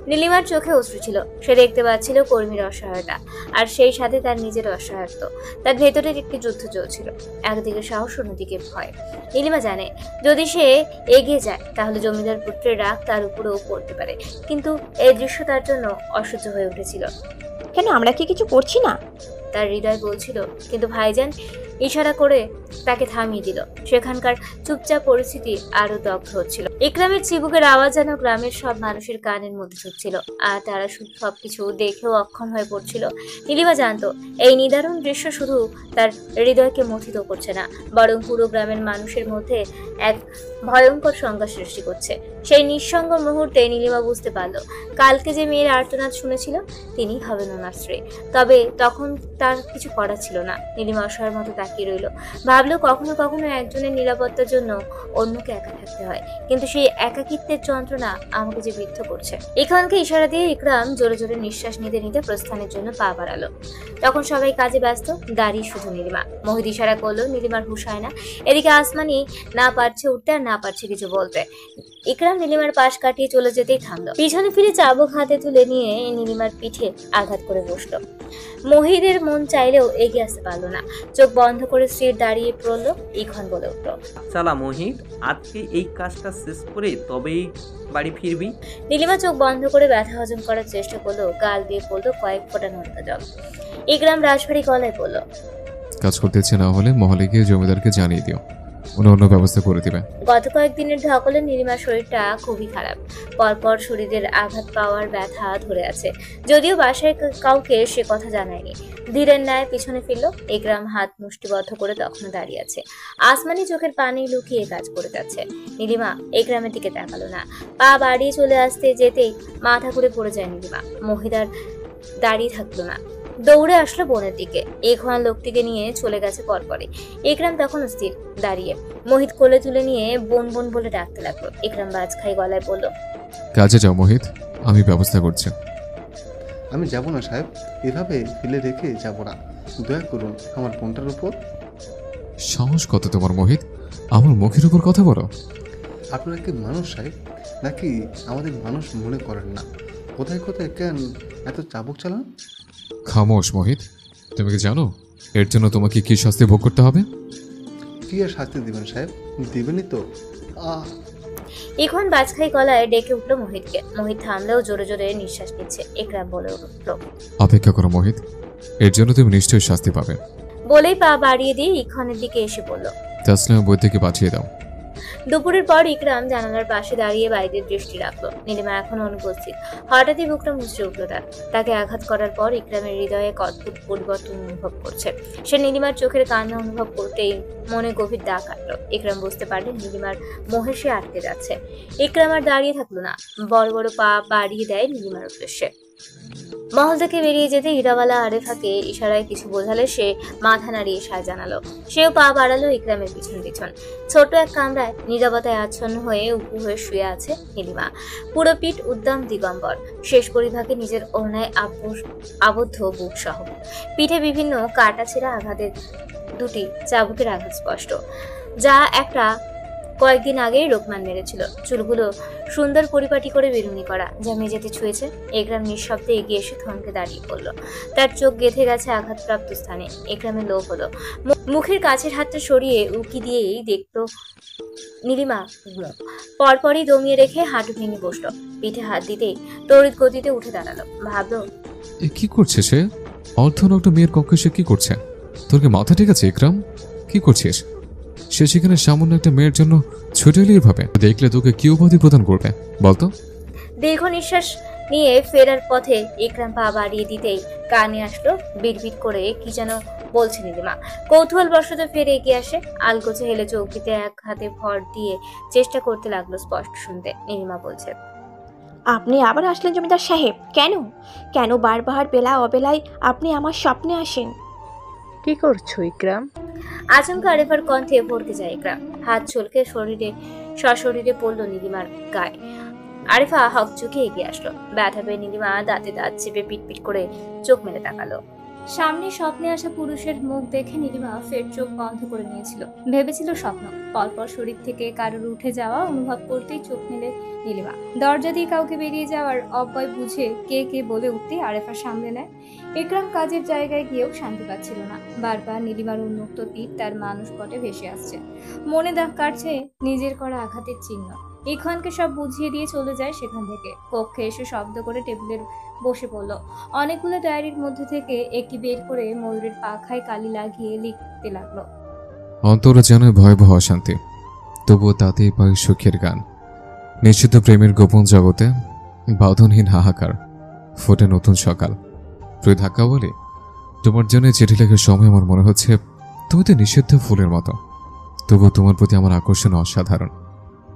A: নীলিমার চোখে অশ্রু ছিল। সে দেখতে পাচ্ছিল কর্মীর অসহায়তা, আর সেই সাথে তার নিজের অসহায়ত্ব। তার ভেতরের একটি যুদ্ধ চলছিল, একদিকে সাহস, অন্যদিকে ভয়। নীলিমা জানে যদি সে এগিয়ে যায় তাহলে জমিদার পুত্রের রাগ তার উপরেও পড়তে পারে, কিন্তু এই দৃশ্য তার জন্য অসহ্য হয়ে উঠেছিল।
J: কেন আমরা কি কিছু করছি না?
A: তার হৃদয় বলছিল, কিন্তু ভাইজান ইশারা করে তাকে থামিয়ে দিল। সেখানকার চুপচাপ পরিস্থিতি আরো দগ্ধ হচ্ছিল। ইকরামের চিবুকের আওয়াজ যেন গ্রামের সব মানুষের কানের মধ্যে ঢুকছিল, আর তারা সবকিছু দেখেও অক্ষম হয়ে পড়ছিল। নীলিমা জানতো এই নিদারুণ দৃশ্য শুধু তার হৃদয়কে মথিত করছে না, বরং পুরো গ্রামের মানুষের মধ্যে এক ভয়ঙ্কর সংজ্ঞা সৃষ্টি করছে। সেই নিঃসঙ্গ মুহূর্তে নীলিমা বুঝতে পারল কালকে যে মেয়ের আর্তনাদ শুনেছিল তিনি হবেন ওনার স্ত্রী। তবে তখন তার কিছু করার ছিল না। নীলিমা অসহায়ের মতো তাকিয়ে রইল। ভাবলো কখনো কখনো একজনের নিরাপত্তার জন্য অন্যকে একা থাকতে হয়, কিন্তু সেই একাকিত্বের যন্ত্রণা আমাকে যে বিদ্ধ করছে। ইখওয়ানকে ইশারা দিয়ে ইকরাম জোরে জোরে নিঃশ্বাস নিতে নিতে প্রস্থানের জন্য পা বাড়ালো। তখন সবাই কাজে ব্যস্ত, দাঁড়িয়ে শুধু নীলিমা। মোহিত ইশারা করলো, নীলিমার হুঁশ হয় না। এদিকে আসমানি না পারছে উঠতে আর না পারছে কিছু বলতে। ইকরাম নীলিমার পাশ কাটিয়ে চলে যেতেই থামলো। পিছনে ফিরে চাবুক হাতে তুলে নিয়ে নীলিমার পিঠে আঘাত করে বসলো। মোহিতের মন চাইলেও এগিয়ে আসতে পারলো না। চোখ বন্ধ করে স্থির দাঁড়িয়ে পড়ল। ইখওয়ান বলে উঠলো,
D: চালা মোহিত, আজকে এই কাজটা শেষ করে তবেই বাড়ি ফিরবি।
A: নীলিমা চোখ বন্ধ করে ব্যথা হজম করার চেষ্টা করলো। গাল দিয়ে পড়লো কয়েক ফোঁটা নোনতা জল। ইকরাম রাজবাড়ি গলায় বলল,
F: কাজ করতে ইচ্ছে না হলে মহলে গিয়ে জমিদারকে জানিয়ে দিও, উনি অন্য ব্যবস্থা করে দিবে।
A: গত কয়েকদিনের ধকলে নীলিমার শরীরটা খুবই খারাপ। পরপর শরীরের আঘাত পাওয়ার ব্যথা ধরে আছে। যদিও বাসায় কাউকে সে কথা জানায়নি। ধীরের ন্যায় পিছনে ফিরল। ইকরাম হাত মুষ্টিবদ্ধ করে তখনও দাঁড়িয়ে আছে। আসমানি চোখের পানি লুকিয়ে কাজ করে যাচ্ছে। নীলিমা ইকরামের দিকে তাকালো না। পা বাড়িয়ে চলে আসতে যেতেই মাথা ঘুরে পড়ে যায় নীলিমা। মহিদার দাঁড়িয়ে থাকলো না, দৌড়ে আসলো বোনের দিকে। ইখওয়ান লোকটিকে নিয়ে চলে গেছে পরপরে। ইকরাম তখন স্থির দাঁড়িয়ে। মোহিত কোলে তুলে নিয়ে বোন বোন বলে ডাকতে লাগলো। ইকরাম বাজখাই গলায় বলল,
F: কাজে যাও মোহিত, আমি ব্যবস্থা করছি।
I: আমি যাব না সাহেব, এভাবে ফেলে রেখে যাব না। দয়া করুন আমার বোনটার উপর।
F: সাহস কত তোমার মোহিত, আমার মুখের উপর কথা বলো?
I: আপনারা কি মানুষ সাহেব, নাকি আমাদের মানুষ মনে করেন না? কোথায় কোথায় কেন এত চাবুক চালান?
F: খামোশ মোহিত, তুমি কি জানো এর জন্য তোমাকে কি শাস্তি ভোগ করতে হবে?
I: কি আর শাস্তি দিবেন সাহেব? দিবেনই তো।
A: ইখওয়ান বাজখাই গলায় ডেকে উঠলো মোহিতকে। মোহিত থামলেও জোরে জোরে নিঃশ্বাস নিচ্ছে। ইকরাম বলে উঠলো,
F: অপেক্ষা করো মোহিত, এর জন্য তুমি নিশ্চয়ই শাস্তি পাবে।
A: বলেই পা বাড়িয়ে দিয়ে ইখওয়ানের দিকে এসে বলল,
F: তাসলিমা বই থেকে পাঠিয়ে দাও।
A: দুপুরের পর ইকরাম জানালার পাশে দাঁড়িয়ে বাইরের দৃষ্টি রাখলো। নীলিমা এখনো অনুপস্থিত। হঠাৎই বুকটা মুচড়ে উঠল তার। তাকে আঘাত করার পর ইকরামের হৃদয়ে এক অদ্ভুত পরিবর্তন অনুভব করছে। সে নীলিমার চোখের কান্না অনুভব করতেই মনে গভীর দাগ কাটলো। ইকরাম বুঝতে পারলেন নীলিমার মোহে সে আটকে যাচ্ছে। ইকরাম আর দাঁড়িয়ে থাকলো না, বড় বড় পা বাড়িয়ে দেয় নীলিমার উদ্দেশ্যে। মহল থেকে বেরিয়ে যেতে হীরাওয়ালা আরেফাকে ইশারায় কিছু বোঝালে সে মাথা নাড়িয়ে সায় জানালো। সেও পা বাড়ালো ইকরামের পিছন পিছন। ছোট এক কামরায় নীরবতায় আচ্ছন্ন হয়ে উপুর হয়ে শুয়ে আছে নীলিমা। পুরো পিঠ উদ্দাম দিগম্বর, শেষ পরিভাগে নিজের ওড়নায় আবদ্ধ বুক সহ। পিঠে বিভিন্ন কাটা ছেঁড়া আঘাতের দুটি চাবুকের আঘাত স্পষ্ট, যা একটা কয়েকদিন আগেই রোকমান মেরেছিল। চুলগুলো সুন্দর পরিপাটি করে বেরুনি করা, যা মেঝেতে ছুঁয়েছে। ইকরাম নিঃশব্দে এগিয়ে এসে থমকে দাঁড়িয়ে পড়ল। তার চোখ গেঁথে গেছে আঘাতপ্রাপ্ত স্থানে। ইকরামের লোভ হলো। মুখের কাছের হাতটা সরিয়ে উকি দিয়েই দেখলো নীলিমা পরপরই দমিয়ে রেখে হাঁটু ভেঙে বসলো। পিঠে হাত দিতেই তড়িৎ গতিতে উঠে দাঁড়ালো। ভাবলো,
F: এ কি করছে সে? অর্ধনগ্ন মেয়ের কক্ষে সে কি করছে? তোর কি মাথা ঠিক আছে ইকরাম? কি করছিস? সে সেখানে সামান্য একটা মেয়ের জন্য ছুটে এলি এভাবে? দেখলে তোকে কি উপাধি প্রদান করবে বলতো?
A: দীর্ঘ নিঃশ্বাস নিয়ে ফেরার পথে ইকরাম পা বাড়িয়ে দিতেই কানে আসলো বিড়বিড় করে কি যেন বলছে নীলিমা। কৌতূহল বশত ফিরে এগিয়ে আসে। আলগোছে হেলে চোখ দিতে এক হাতে ভর দিয়ে চেষ্টা করতে লাগলো স্পষ্ট শুনতে। নীলিমা বলছে,
J: আপনি আবার আসলেন জমিদার সাহেব? কেন কেন বারবার বেলা অবেলায় আপনি আমার স্বপ্নে আসেন?
L: কি করছো ইকরাম?
A: আচমকা আরেফার কণ্ঠে ভরকে যায় ইকরাম। হাত চলকে সশরীরে পড়লো নীলিমার গায়ে। আরেফা হকচকে এগিয়ে আসলো। ব্যথা পেয়ে নীলিমা দাঁতে দাঁত চেপে পিটপিট করে চোখ মেলে তাকালো। সামনে স্বপ্নে আসা পুরুষের মুখ দেখে নীলিমা ফের চোখ বন্ধ করে নিয়েছিল। ভেবেছিল স্বপ্ন। পরপর শরীর থেকে কারোর উঠে যাওয়া অনুভব করতেই চোখ মেলে নীলিমা। দরজা দিয়ে কাউকে বেরিয়ে যাওয়ার অব্যয় বুঝে কে কে বলে উঠতেই আরেফা সামনে নেয়। ইকরাম কাজের জায়গায় গিয়েও শান্তি পাচ্ছিল না। বারবার নীলিমার উন্মুক্ত পিঠ তার মানসপটে ভেসে আসছে। মনে দাগ কাটছে নিজের করা আঘাতের চিহ্ন। ইখওয়ানকে সব বুঝিয়ে দিয়ে চলে যায় সেখান থেকে। কক্ষে এসে শব্দ করে টেবিলের বসে পড়ল। অনেকগুলো ডায়েরির মধ্যে থেকে একটি বের করে ময়ূরের পাখায় কালি লাগিয়ে লিখতে লাগলো।
F: অন্তরে যেন ভয়াবহ অশান্তি, তবুও তাতেই পাই সুখের গান। নিশ্চিত প্রেমের গোপন জগতে বাঁধনহীন হাহাকার, ফোটে নতুন সকাল। তুই ধাক্কা বলি, তোমার জন্য চিঠি লেখার সময় আমার মনে হচ্ছে তুমি তো নিষিদ্ধ ফুলের মতো, তবুও তোমার প্রতি আমার আকর্ষণ অসাধারণ।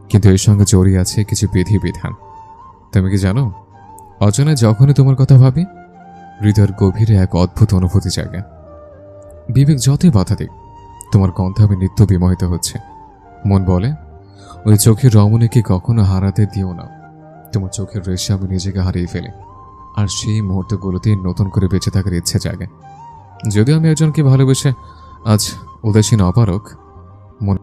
F: কিন্তু এর সঙ্গে জড়িয়ে আছে কিছু বিধি বিধান। তুমি কি জানো, অজানে যখনই তোমার কথা ভাবি হৃদয়ের গভীরে এক অদ্ভুত অনুভূতি জাগে। বিবেক যতই বাধা দিক, তোমার গন্ধে আমি নিত্য বিমোহিত হচ্ছে। মন বলে ওই চোখের রমণীকে কখনো হারাতে দিও না। তোমার চোখের রেশে আমি নিজেকে হারিয়ে ফেলি, আর সেই মুহূর্তগুলোতেই নতুন করে বেঁচে থাকার ইচ্ছে জাগে। যদিও আমি একজনকে ভালোবেসে আজ উদাসীন অপারক, মন